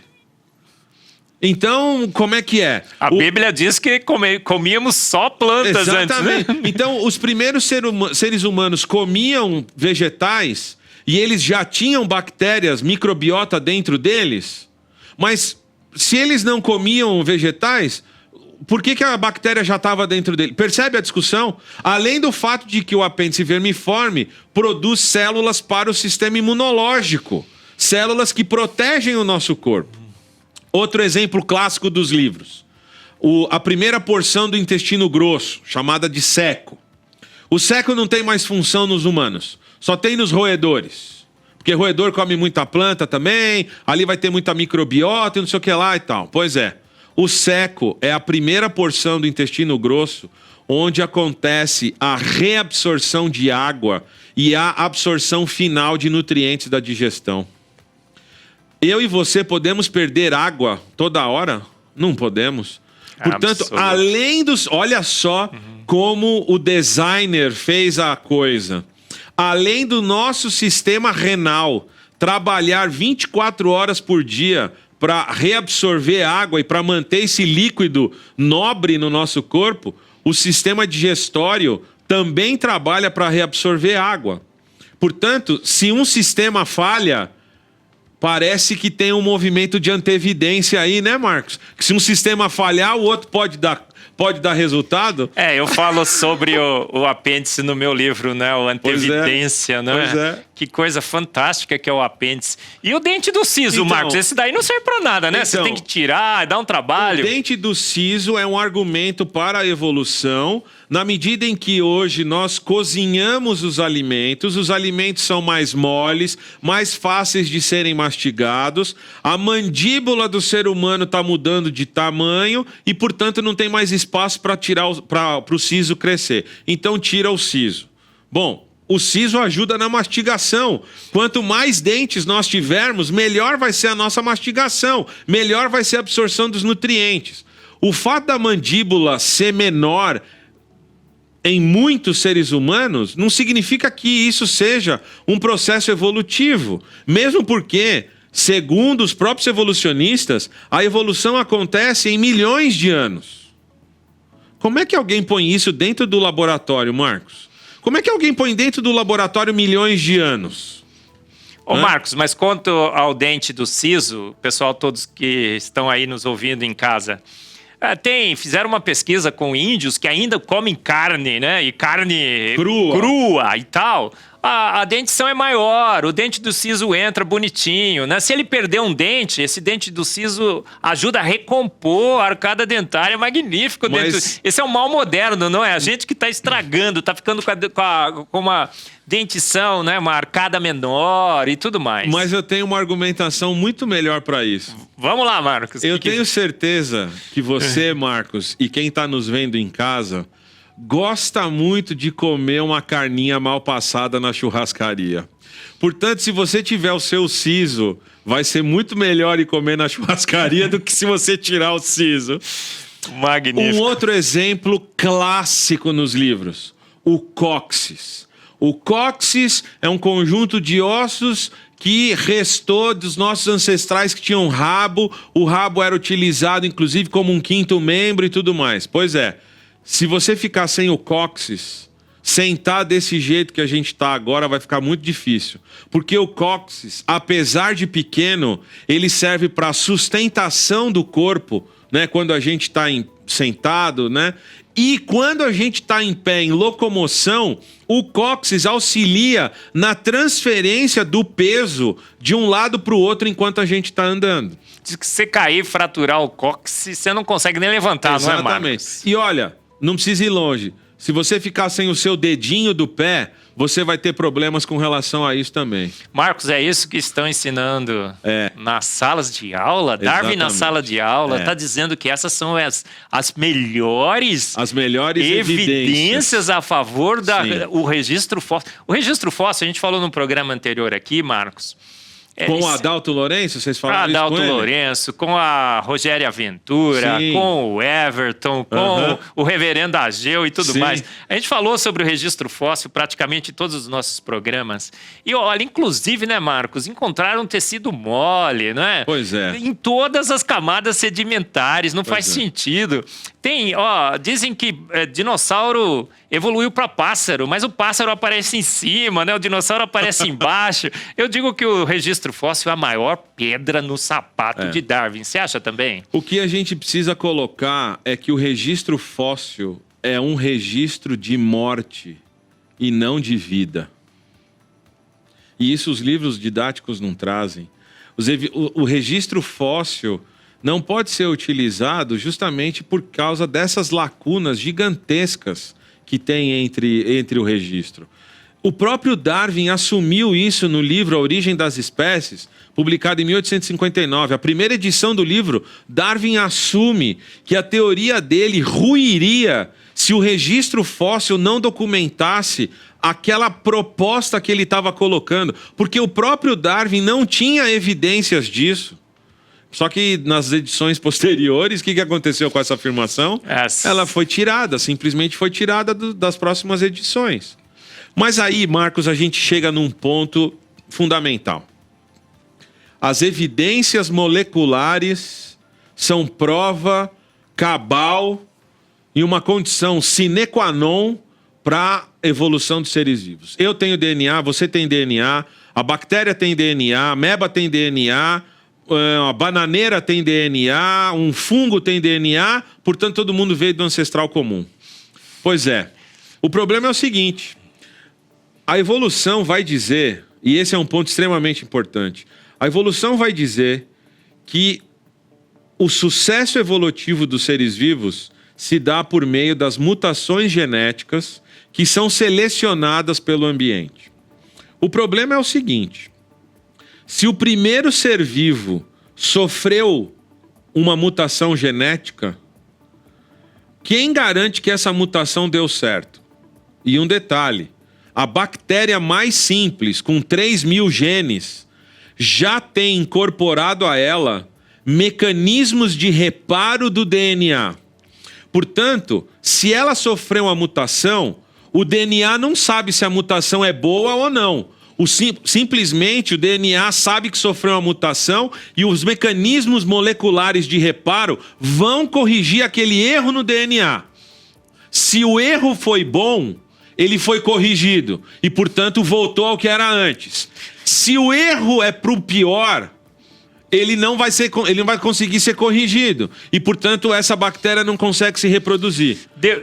Então, como é que é? A Bíblia diz que comíamos só plantas antes, né? Então, os primeiros seres humanos comiam vegetais e eles já tinham bactérias, microbiota dentro deles. Mas se eles não comiam vegetais, por que a bactéria já estava dentro dele? Percebe a discussão? Além do fato de que o apêndice vermiforme produz células para o sistema imunológico. Células que protegem o nosso corpo. Outro exemplo clássico dos livros. A primeira porção do intestino grosso, chamada de ceco. O ceco não tem mais função nos humanos. Só tem nos roedores. Porque roedor come muita planta também, ali vai ter muita microbiota e não sei o que lá e tal. Pois é. O seco é a primeira porção do intestino grosso onde acontece a reabsorção de água e a absorção final de nutrientes da digestão. Eu e você podemos perder água toda hora? Não podemos. Portanto, além dos... Olha só como o designer fez a coisa. Além do nosso sistema renal trabalhar 24 horas por dia para reabsorver água e para manter esse líquido nobre no nosso corpo, o sistema digestório também trabalha para reabsorver água. Portanto, se um sistema falha, parece que tem um movimento de antevidência aí, né, Marcos? Que se um sistema falhar, o outro pode dar resultado? Eu falo sobre o apêndice no meu livro, né? O Antevidência, né? Pois é. Que coisa fantástica que é o apêndice. E o dente do siso, Então, Marcos? Esse daí não serve pra nada, né? Você tem que tirar, dá um trabalho. O dente do siso é um argumento para a evolução, na medida em que hoje nós cozinhamos os alimentos são mais moles, mais fáceis de serem mastigados, a mandíbula do ser humano está mudando de tamanho e, portanto, não tem mais espaço para o siso crescer. Então, tira o siso. Bom, o siso ajuda na mastigação. Quanto mais dentes nós tivermos, melhor vai ser a nossa mastigação, melhor vai ser a absorção dos nutrientes. O fato da mandíbula ser menor em muitos seres humanos não significa que isso seja um processo evolutivo, mesmo porque, segundo os próprios evolucionistas, a evolução acontece em milhões de anos. Como é que alguém põe isso dentro do laboratório, Marcos? Como é que alguém põe dentro do laboratório milhões de anos? Ô, Marcos, mas quanto ao dente do siso, pessoal todos que estão aí nos ouvindo em casa, fizeram uma pesquisa com índios que ainda comem carne, né? E carne crua e tal. A dentição é maior, o dente do siso entra bonitinho, né? Se ele perder um dente, esse dente do siso ajuda a recompor a arcada dentária, é magnífico. Esse é um mal moderno, não é? A gente que está estragando, está ficando com uma dentição, né? Uma arcada menor e tudo mais. Mas eu tenho uma argumentação muito melhor para isso. Vamos lá, Marcos. Eu tenho certeza que você, Marcos, e quem está nos vendo em casa, gosta muito de comer uma carninha mal passada na churrascaria. Portanto, se você tiver o seu siso, vai ser muito melhor ir comer na churrascaria do que se você tirar o siso. Magnífico. Um outro exemplo clássico nos livros, o cóccix. O cóccix é um conjunto de ossos que restou dos nossos ancestrais que tinham rabo. O rabo era utilizado, inclusive, como um quinto membro e tudo mais. Pois é. Se você ficar sem o cóccix, sentar desse jeito que a gente está agora vai ficar muito difícil. Porque o cóccix, apesar de pequeno, ele serve para sustentação do corpo, né? Quando a gente está sentado, né? E quando a gente está em pé, em locomoção, o cóccix auxilia na transferência do peso de um lado para o outro enquanto a gente está andando. Diz que se você cair e fraturar o cóccix, você não consegue nem levantar, exatamente. Não é, Marcos? E olha, não precisa ir longe. Se você ficar sem o seu dedinho do pé, você vai ter problemas com relação a isso também. Marcos, é isso que estão ensinando nas salas de aula? Exatamente. Darwin na sala de aula está dizendo que essas são as melhores evidências a favor do registro fóssil. O registro fóssil, a gente falou no programa anterior aqui, Marcos. Com o Adalto Lourenço, vocês falaram isso com ele? Adalto Lourenço, com a Rogéria Ventura, com o Everton, com o reverendo Ageu e tudo mais. A gente falou sobre o registro fóssil praticamente em todos os nossos programas. E olha, inclusive, né, Marcos, encontraram tecido mole, né? Pois é. Em todas as camadas sedimentares, não faz sentido. Dizem que dinossauro evoluiu para pássaro, mas o pássaro aparece em cima, né? O dinossauro aparece embaixo. Eu digo que o registro fóssil é a maior pedra no sapato de Darwin. Você acha também? O que a gente precisa colocar é que o registro fóssil é um registro de morte e não de vida. E isso os livros didáticos não trazem. O registro fóssil não pode ser utilizado justamente por causa dessas lacunas gigantescas que tem entre o registro. O próprio Darwin assumiu isso no livro A Origem das Espécies, publicado em 1859. A primeira edição do livro, Darwin assume que a teoria dele ruiria se o registro fóssil não documentasse aquela proposta que ele estava colocando, porque o próprio Darwin não tinha evidências disso. Só que nas edições posteriores, o que aconteceu com essa afirmação? Ela foi tirada, simplesmente foi tirada das próximas edições. Mas aí, Marcos, a gente chega num ponto fundamental. As evidências moleculares são prova cabal e uma condição sine qua non para a evolução dos seres vivos. Eu tenho DNA, você tem DNA, a bactéria tem DNA, a ameba tem DNA, a bananeira tem DNA, um fungo tem DNA, portanto todo mundo veio do ancestral comum. Pois é. O problema é o seguinte: a evolução vai dizer, e esse é um ponto extremamente importante, a evolução vai dizer que o sucesso evolutivo dos seres vivos se dá por meio das mutações genéticas que são selecionadas pelo ambiente. O problema é o seguinte: se o primeiro ser vivo sofreu uma mutação genética, quem garante que essa mutação deu certo? E um detalhe: a bactéria mais simples, com 3.000 genes, já tem incorporado a ela mecanismos de reparo do DNA. Portanto, se ela sofreu uma mutação, o DNA não sabe se a mutação é boa ou não. Simplesmente o DNA sabe que sofreu uma mutação e os mecanismos moleculares de reparo vão corrigir aquele erro no DNA. Se o erro foi bom, ele foi corrigido e, portanto, voltou ao que era antes. Se o erro é para o pior, ele não vai conseguir ser corrigido e, portanto, essa bactéria não consegue se reproduzir.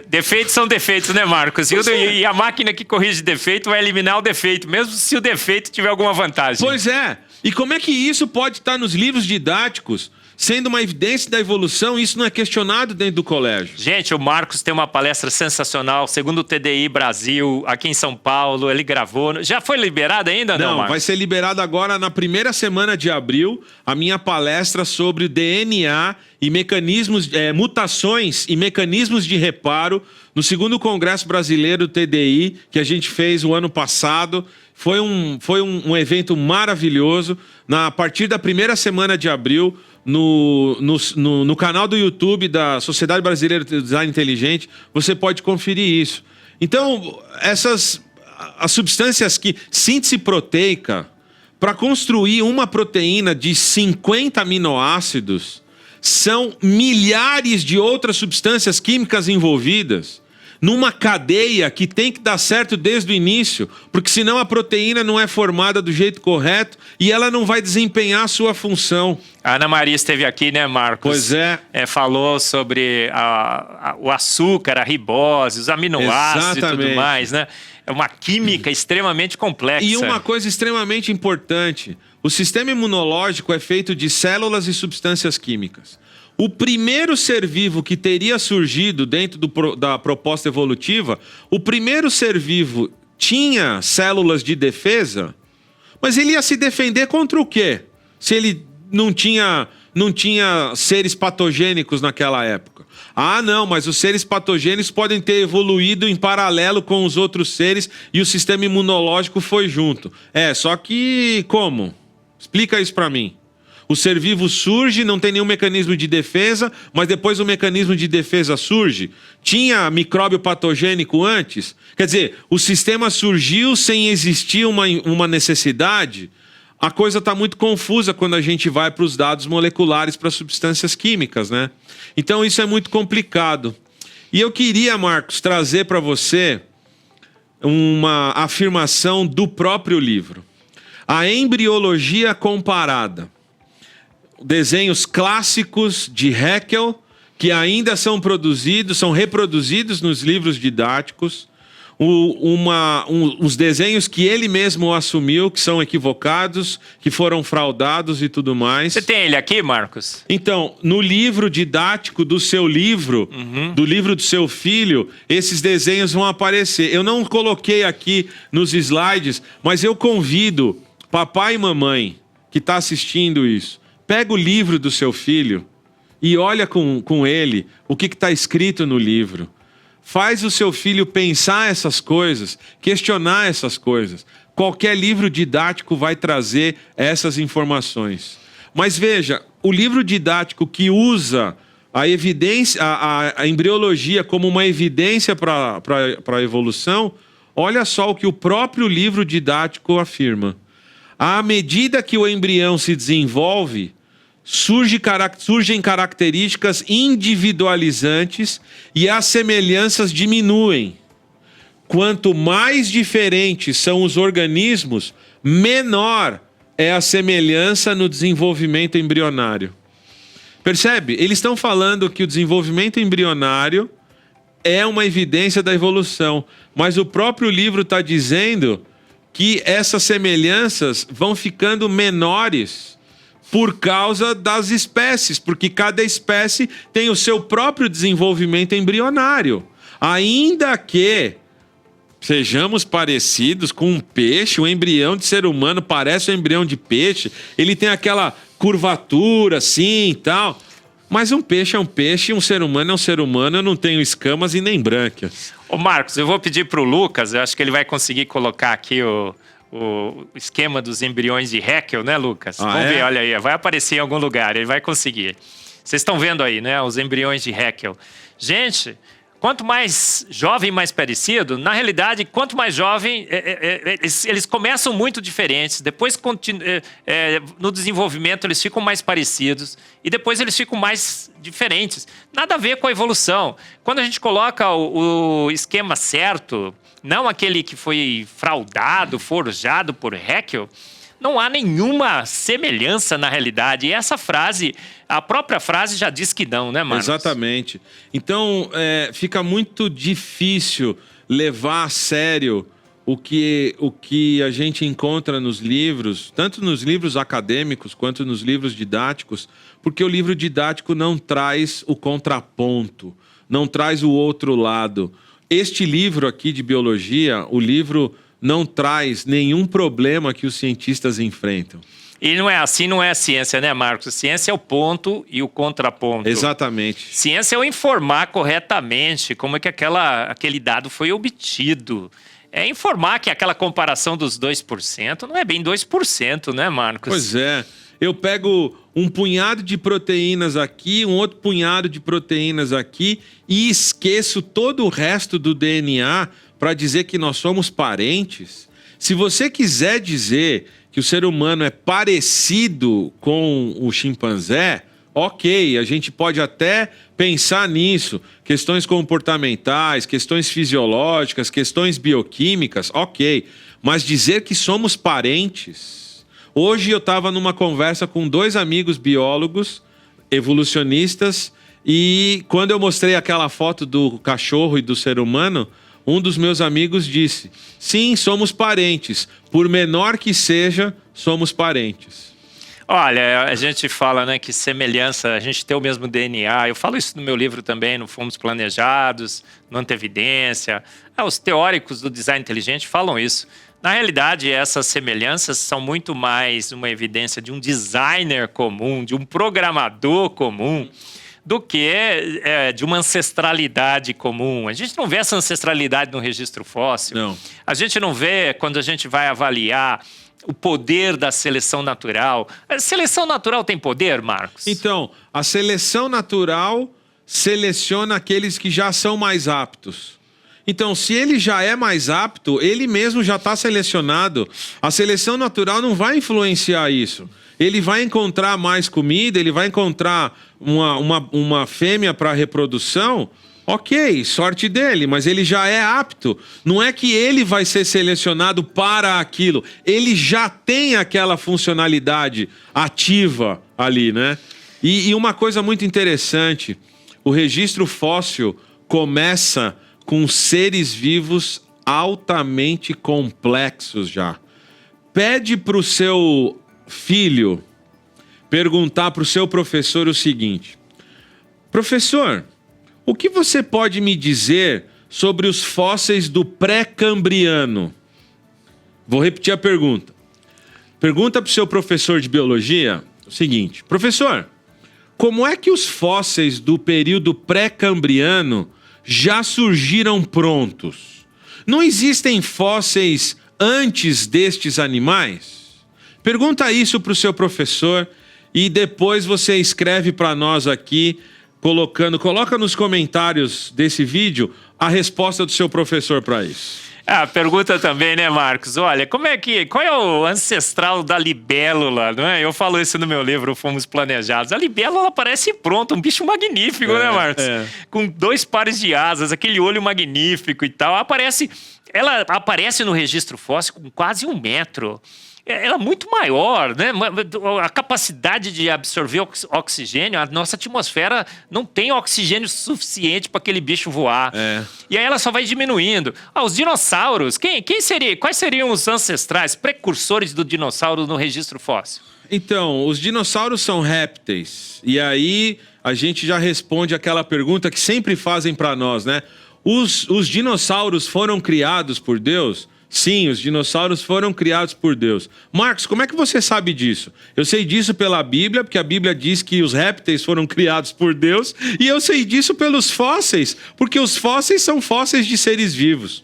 Defeitos são defeitos, né, Marcos? E a máquina que corrige defeito vai eliminar o defeito, mesmo se o defeito tiver alguma vantagem. Pois é. E como é que isso pode estar nos livros didáticos, sendo uma evidência da evolução? Isso não é questionado dentro do colégio. Gente, o Marcos tem uma palestra sensacional, segundo o TDI Brasil, aqui em São Paulo. Ele gravou. Já foi liberado ainda, não, Marcos? Vai ser liberado agora na primeira semana de abril, a minha palestra sobre o DNA e mecanismos, mutações e mecanismos de reparo no segundo Congresso Brasileiro do TDI, que a gente fez o ano passado. Foi um evento maravilhoso. A partir da primeira semana de abril, no canal do YouTube da Sociedade Brasileira de Design Inteligente, você pode conferir isso. Então, as substâncias que síntese proteica, para construir uma proteína de 50 aminoácidos, são milhares de outras substâncias químicas envolvidas numa cadeia que tem que dar certo desde o início, porque senão a proteína não é formada do jeito correto e ela não vai desempenhar a sua função. A Ana Maria esteve aqui, né, Marcos? Pois é. Falou sobre o açúcar, a ribose, os aminoácidos e tudo mais, né? É uma química extremamente complexa. E uma coisa extremamente importante: o sistema imunológico é feito de células e substâncias químicas. O primeiro ser vivo que teria surgido dentro da proposta evolutiva, o primeiro ser vivo tinha células de defesa, mas ele ia se defender contra o quê? Se ele não tinha seres patogênicos naquela época. Ah, não, mas os seres patogênicos podem ter evoluído em paralelo com os outros seres e o sistema imunológico foi junto. Só que como? Explica isso para mim. O ser vivo surge, não tem nenhum mecanismo de defesa, mas depois o mecanismo de defesa surge. Tinha micróbio patogênico antes? Quer dizer, o sistema surgiu sem existir uma necessidade? A coisa está muito confusa quando a gente vai para os dados moleculares, para substâncias químicas, né? Então isso é muito complicado. E eu queria, Marcos, trazer para você uma afirmação do próprio livro. A embriologia comparada. Desenhos clássicos de Haeckel, que ainda são reproduzidos nos livros didáticos. os desenhos que ele mesmo assumiu, que são equivocados, que foram fraudados e tudo mais. Você tem ele aqui, Marcos? Então, no livro didático do seu livro, do livro do seu filho, esses desenhos vão aparecer. Eu não coloquei aqui nos slides, mas eu convido papai e mamãe que está assistindo isso, pega o livro do seu filho e olha com ele o que está escrito no livro. Faz o seu filho pensar essas coisas, questionar essas coisas. Qualquer livro didático vai trazer essas informações. Mas veja, o livro didático que usa a evidência, a embriologia como uma evidência para a evolução, olha só o que o próprio livro didático afirma. À medida que o embrião se desenvolve, surgem características individualizantes e as semelhanças diminuem. Quanto mais diferentes são os organismos, menor é a semelhança no desenvolvimento embrionário. Percebe? Eles estão falando que o desenvolvimento embrionário é uma evidência da evolução, mas o próprio livro está dizendo que essas semelhanças vão ficando menores por causa das espécies, porque cada espécie tem o seu próprio desenvolvimento embrionário. Ainda que sejamos parecidos com um peixe, o embrião de ser humano parece um embrião de peixe, ele tem aquela curvatura assim e tal, mas um peixe é um peixe, um ser humano é um ser humano, eu não tenho escamas e nem brânquias. Ô Marcos, eu vou pedir para o Lucas, eu acho que ele vai conseguir colocar aqui o esquema dos embriões de Haeckel, né, Lucas? Vamos ver, olha aí, vai aparecer em algum lugar, ele vai conseguir. Vocês estão vendo aí, né, os embriões de Haeckel. Gente, quanto mais jovem, mais parecido, na realidade, quanto mais jovem, eles começam muito diferentes, depois no desenvolvimento eles ficam mais parecidos e depois eles ficam mais diferentes. Nada a ver com a evolução. Quando a gente coloca o esquema certo, não aquele que foi fraudado, forjado por Haeckel, não há nenhuma semelhança na realidade. E essa frase, a própria frase já diz que não, né, Marcos? Exatamente. Então, fica muito difícil levar a sério o que a gente encontra nos livros, tanto nos livros acadêmicos quanto nos livros didáticos, porque o livro didático não traz o contraponto, não traz o outro lado. Este livro aqui de biologia, o livro não traz nenhum problema que os cientistas enfrentam. E não é assim, não é a ciência, né, Marcos? Ciência é o ponto e o contraponto. Exatamente. Ciência é o informar corretamente como é que aquele dado foi obtido. É informar que aquela comparação dos 2% não é bem 2%, né, Marcos? Pois é. Eu pego um punhado de proteínas aqui, um outro punhado de proteínas aqui e esqueço todo o resto do DNA para dizer que nós somos parentes. Se você quiser dizer que o ser humano é parecido com o chimpanzé, ok, a gente pode até pensar nisso. Questões comportamentais, questões fisiológicas, questões bioquímicas, ok. Mas dizer que somos parentes... Hoje eu estava numa conversa com 2 amigos biólogos, evolucionistas, e quando eu mostrei aquela foto do cachorro e do ser humano, um dos meus amigos disse: sim, somos parentes. Por menor que seja, somos parentes. Olha, a gente fala, né, que semelhança, a gente tem o mesmo DNA. Eu falo isso no meu livro também, no Fomos Planejados, no Antevidência. Os teóricos do design inteligente falam isso. Na realidade, essas semelhanças são muito mais uma evidência de um designer comum, de um programador comum, do que de uma ancestralidade comum. A gente não vê essa ancestralidade no registro fóssil. Não. A gente não vê quando a gente vai avaliar o poder da seleção natural. A seleção natural tem poder, Marcos? Então, a seleção natural seleciona aqueles que já são mais aptos. Então, se ele já é mais apto, ele mesmo já está selecionado. A seleção natural não vai influenciar isso. Ele vai encontrar mais comida, ele vai encontrar uma fêmea para reprodução. Ok, sorte dele, mas ele já é apto. Não é que ele vai ser selecionado para aquilo. Ele já tem aquela funcionalidade ativa ali, né? E uma coisa muito interessante, o registro fóssil começa com seres vivos altamente complexos já. Pede para o seu filho perguntar para o seu professor o seguinte: professor, o que você pode me dizer sobre os fósseis do pré-cambriano? Vou repetir a pergunta. Pergunta para o seu professor de biologia o seguinte: professor, como é que os fósseis do período pré-cambriano já surgiram prontos? Não existem fósseis antes destes animais? Pergunta isso para o seu professor e depois você escreve para nós aqui, coloca nos comentários desse vídeo a resposta do seu professor para isso. Pergunta também, né, Marcos? Olha, qual é o ancestral da libélula, não é? Eu falo isso no meu livro, Fomos Planejados. A libélula parece pronta, um bicho magnífico, né, Marcos? Com 2 pares de asas, aquele olho magnífico e tal. Ela aparece no registro fóssil com quase 1 metro. Ela é muito maior, né? A capacidade de absorver oxigênio, a nossa atmosfera não tem oxigênio suficiente para aquele bicho voar. E aí ela só vai diminuindo. Os dinossauros, quais seriam os ancestrais, precursores do dinossauro no registro fóssil? Então, os dinossauros são répteis. E aí a gente já responde aquela pergunta que sempre fazem para nós, né? Os dinossauros foram criados por Deus? Sim, os dinossauros foram criados por Deus. Marcos, como é que você sabe disso? Eu sei disso pela Bíblia, porque a Bíblia diz que os répteis foram criados por Deus. E eu sei disso pelos fósseis, porque os fósseis são fósseis de seres vivos.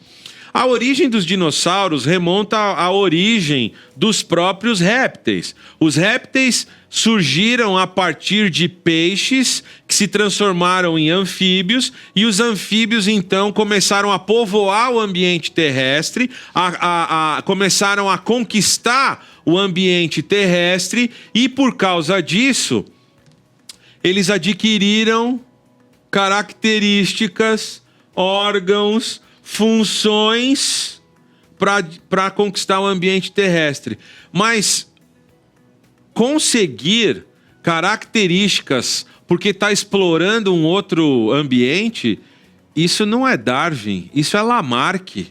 A origem dos dinossauros remonta à origem dos próprios répteis. Os répteis surgiram a partir de peixes que se transformaram em anfíbios, e os anfíbios então começaram a povoar o ambiente terrestre, começaram a conquistar o ambiente terrestre, e por causa disso eles adquiriram características, órgãos, funções para conquistar o ambiente terrestre. Mas conseguir características porque está explorando um outro ambiente, isso não é Darwin, isso é Lamarck.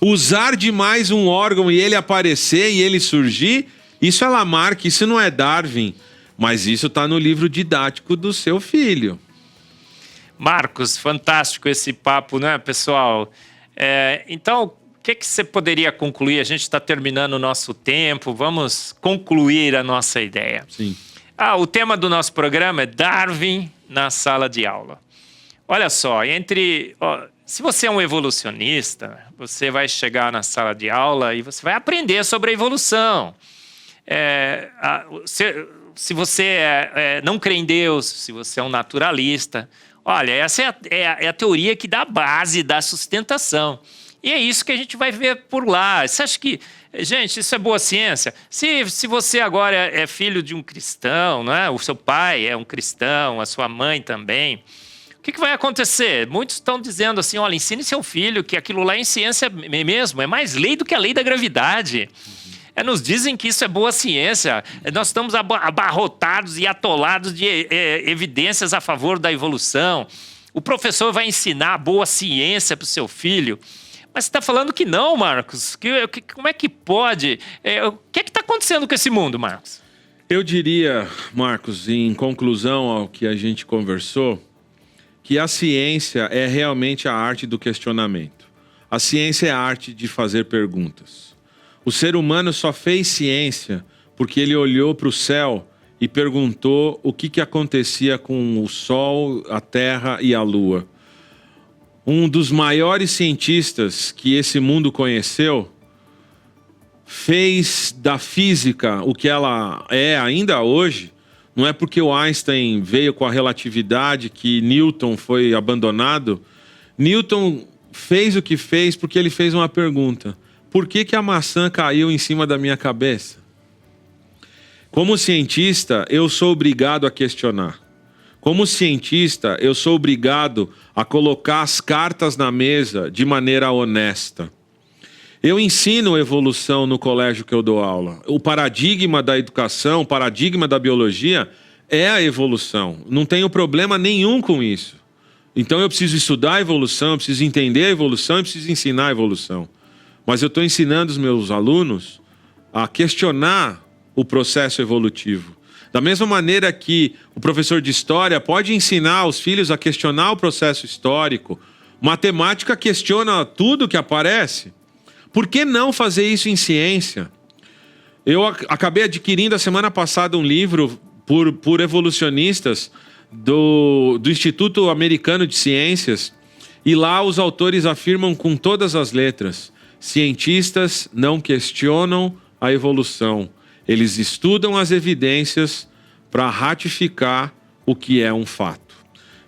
Usar demais um órgão e ele aparecer e ele surgir, isso é Lamarck, isso não é Darwin. Mas isso está no livro didático do seu filho. Marcos, fantástico esse papo, né, pessoal? Então, o que você poderia concluir? A gente está terminando o nosso tempo, vamos concluir a nossa ideia. Sim. O tema do nosso programa é Darwin na sala de aula. Olha só, se você é um evolucionista, você vai chegar na sala de aula e você vai aprender sobre a evolução. Se você não crê em Deus, se você é um naturalista, olha, essa é a teoria que dá base, dá sustentação. E é isso que a gente vai ver por lá. Você acha que... Gente, isso é boa ciência? Se você agora é filho de um cristão, não é? O seu pai é um cristão, a sua mãe também, o que vai acontecer? Muitos estão dizendo assim, olha, ensine seu filho que aquilo lá é em ciência mesmo, é mais lei do que a lei da gravidade. Nos dizem que isso é boa ciência. Nós estamos abarrotados e atolados de evidências a favor da evolução. O professor vai ensinar a boa ciência para o seu filho. Mas você está falando que não, Marcos. Como é que pode? O que está acontecendo com esse mundo, Marcos? Eu diria, Marcos, em conclusão ao que a gente conversou, que a ciência é realmente a arte do questionamento. A ciência é a arte de fazer perguntas. O ser humano só fez ciência porque ele olhou para o céu e perguntou o que acontecia com o Sol, a Terra e a Lua. Um dos maiores cientistas que esse mundo conheceu fez da física o que ela é ainda hoje. Não é porque o Einstein veio com a relatividade que Newton foi abandonado. Newton fez o que fez porque ele fez uma pergunta: por que a maçã caiu em cima da minha cabeça? Como cientista, eu sou obrigado a questionar. Como cientista, eu sou obrigado a colocar as cartas na mesa de maneira honesta. Eu ensino evolução no colégio que eu dou aula. O paradigma da educação, o paradigma da biologia é a evolução. Não tenho problema nenhum com isso. Então eu preciso estudar a evolução, eu preciso entender a evolução e preciso ensinar a evolução. Mas eu estou ensinando os meus alunos a questionar o processo evolutivo. Da mesma maneira que o professor de história pode ensinar os filhos a questionar o processo histórico, matemática questiona tudo que aparece. Por que não fazer isso em ciência? Eu acabei adquirindo a semana passada um livro por evolucionistas do Instituto Americano de Ciências, e lá os autores afirmam com todas as letras: cientistas não questionam a evolução, eles estudam as evidências para ratificar o que é um fato.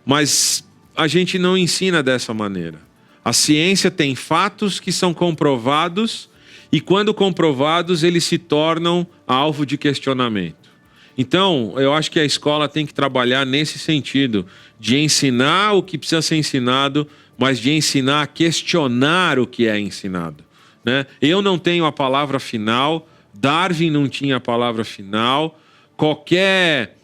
Mas a gente não ensina dessa maneira. A ciência tem fatos que são comprovados e, quando comprovados, eles se tornam alvo de questionamento. Então, eu acho que a escola tem que trabalhar nesse sentido, de ensinar o que precisa ser ensinado, mas de ensinar a questionar o que é ensinado, né? Eu não tenho a palavra final, Darwin não tinha a palavra final, qualquer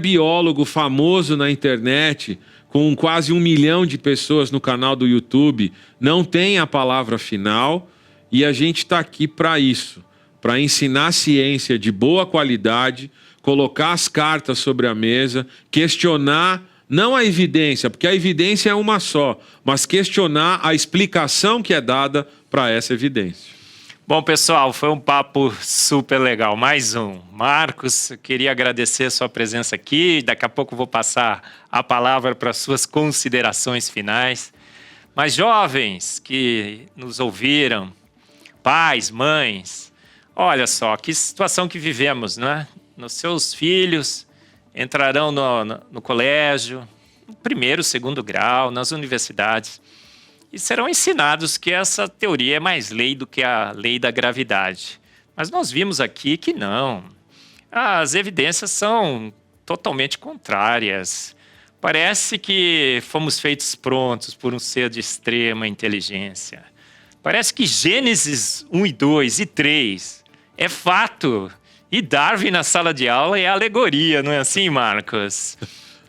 biólogo famoso na internet, com quase 1 milhão de pessoas no canal do YouTube, não tem a palavra final, e a gente está aqui para isso. Para ensinar ciência de boa qualidade, colocar as cartas sobre a mesa, questionar, não a evidência, porque a evidência é uma só, mas questionar a explicação que é dada para essa evidência. Bom, pessoal, foi um papo super legal. Mais um. Marcos, eu queria agradecer a sua presença aqui. Daqui a pouco eu vou passar a palavra para as suas considerações finais. Mas jovens que nos ouviram, pais, mães, olha só, que situação que vivemos, né? Os seus filhos entrarão no colégio, no primeiro, segundo grau, nas universidades, e serão ensinados que essa teoria é mais lei do que a lei da gravidade. Mas nós vimos aqui que não. As evidências são totalmente contrárias. Parece que fomos feitos prontos por um ser de extrema inteligência. Parece que Gênesis 1 e 2 e 3 é fato. E Darwin na sala de aula é alegoria, não é assim, Marcos?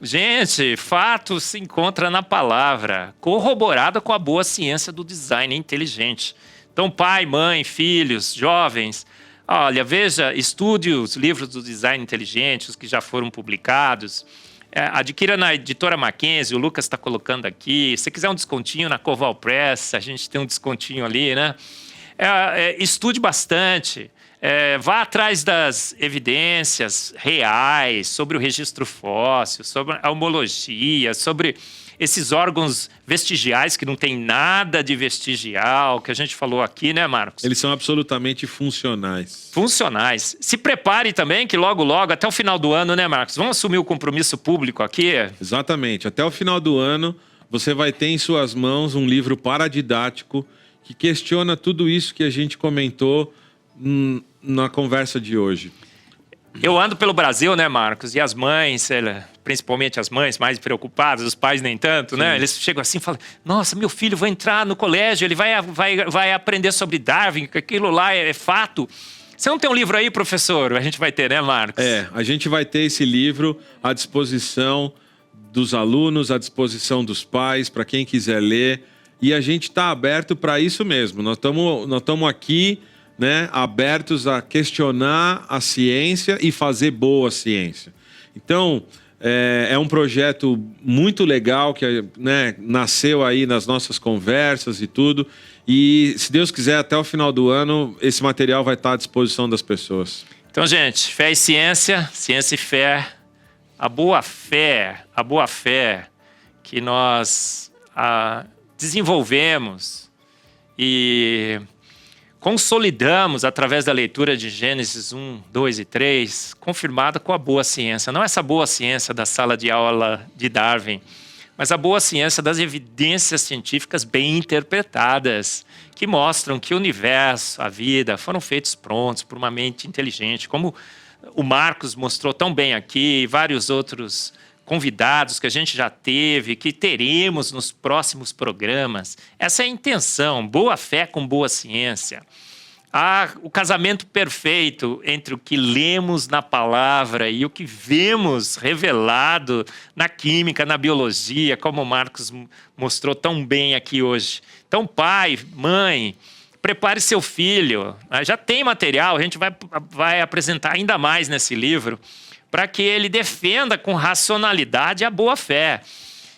Gente, fato se encontra na palavra, corroborada com a boa ciência do design inteligente. Então, pai, mãe, filhos, jovens, olha, veja, estude os livros do design inteligente, os que já foram publicados. Adquira na editora Mackenzie, o Lucas está colocando aqui. Se quiser um descontinho na Coval Press, a gente tem um descontinho ali, né? Estude bastante. Vá atrás das evidências reais sobre o registro fóssil, sobre a homologia, sobre esses órgãos vestigiais que não tem nada de vestigial, que a gente falou aqui, né, Marcos? Eles são absolutamente funcionais. Funcionais. Se prepare também que logo, até o final do ano, né, Marcos? Vamos assumir o compromisso público aqui? Exatamente. Até o final do ano, você vai ter em suas mãos um livro paradidático que questiona tudo isso que a gente comentou na conversa de hoje. Eu ando pelo Brasil, né, Marcos? E as mães, principalmente as mães mais preocupadas, os pais nem tanto, né? Eles chegam assim e falam: nossa, meu filho vai entrar no colégio, ele vai aprender sobre Darwin, que aquilo lá é fato. Você não tem um livro aí, professor? A gente vai ter, né, Marcos? A gente vai ter esse livro à disposição dos alunos, à disposição dos pais, para quem quiser ler. E a gente está aberto para isso mesmo. Nós estamos aqui, né, abertos a questionar a ciência e fazer boa ciência. Então, é um projeto muito legal que, né, nasceu aí nas nossas conversas e tudo. E, se Deus quiser, até o final do ano, esse material vai estar à disposição das pessoas. Então, gente, fé e ciência, ciência e fé. A boa fé que nós desenvolvemos e consolidamos através da leitura de Gênesis 1, 2 e 3, confirmada com a boa ciência. Não essa boa ciência da sala de aula de Darwin, mas a boa ciência das evidências científicas bem interpretadas, que mostram que o universo, a vida, foram feitos prontos por uma mente inteligente, como o Marcos mostrou tão bem aqui, e vários outros convidados que a gente já teve, que teremos nos próximos programas. Essa é a intenção, boa fé com boa ciência. há o casamento perfeito entre o que lemos na palavra e o que vemos revelado na química, na biologia, como o Marcos mostrou tão bem aqui hoje. Então, pai, mãe, prepare seu filho. Já tem material, a gente vai apresentar ainda mais nesse livro, para que ele defenda com racionalidade a boa-fé.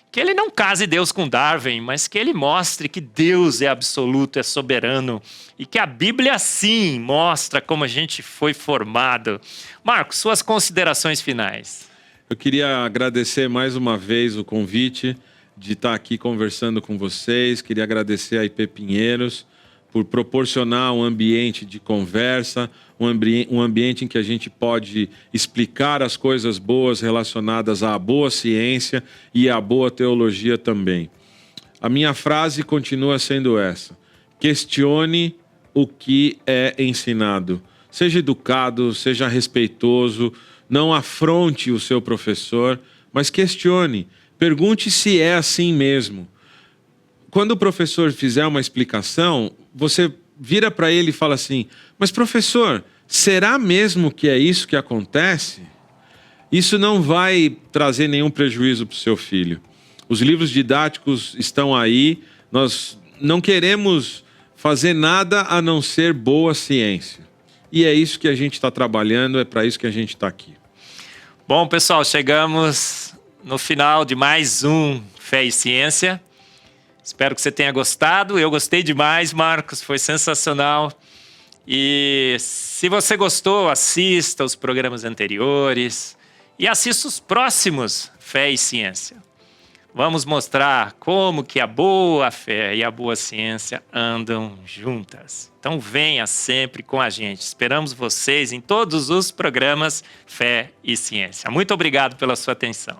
Que ele não case Deus com Darwin, mas que ele mostre que Deus é absoluto, é soberano, e que a Bíblia, sim, mostra como a gente foi formado. Marcos, suas considerações finais. Eu queria agradecer mais uma vez o convite de estar aqui conversando com vocês. Queria agradecer a IP Pinheiros por proporcionar um ambiente de conversa, um ambiente em que a gente pode explicar as coisas boas relacionadas à boa ciência e à boa teologia também. A minha frase continua sendo essa: questione o que é ensinado. Seja educado, seja respeitoso, não afronte o seu professor, mas questione, pergunte se é assim mesmo. Quando o professor fizer uma explicação, você vira para ele e fala assim: mas professor, será mesmo que é isso que acontece? Isso não vai trazer nenhum prejuízo para o seu filho. Os livros didáticos estão aí, nós não queremos fazer nada a não ser boa ciência. E é isso que a gente está trabalhando, é para isso que a gente está aqui. Bom, pessoal, chegamos no final de mais um Fé e Ciência. Espero que você tenha gostado. Eu gostei demais, Marcos. Foi sensacional. E se você gostou, assista os programas anteriores e assista os próximos Fé e Ciência. Vamos mostrar como que a boa fé e a boa ciência andam juntas. Então venha sempre com a gente. Esperamos vocês em todos os programas Fé e Ciência. Muito obrigado pela sua atenção.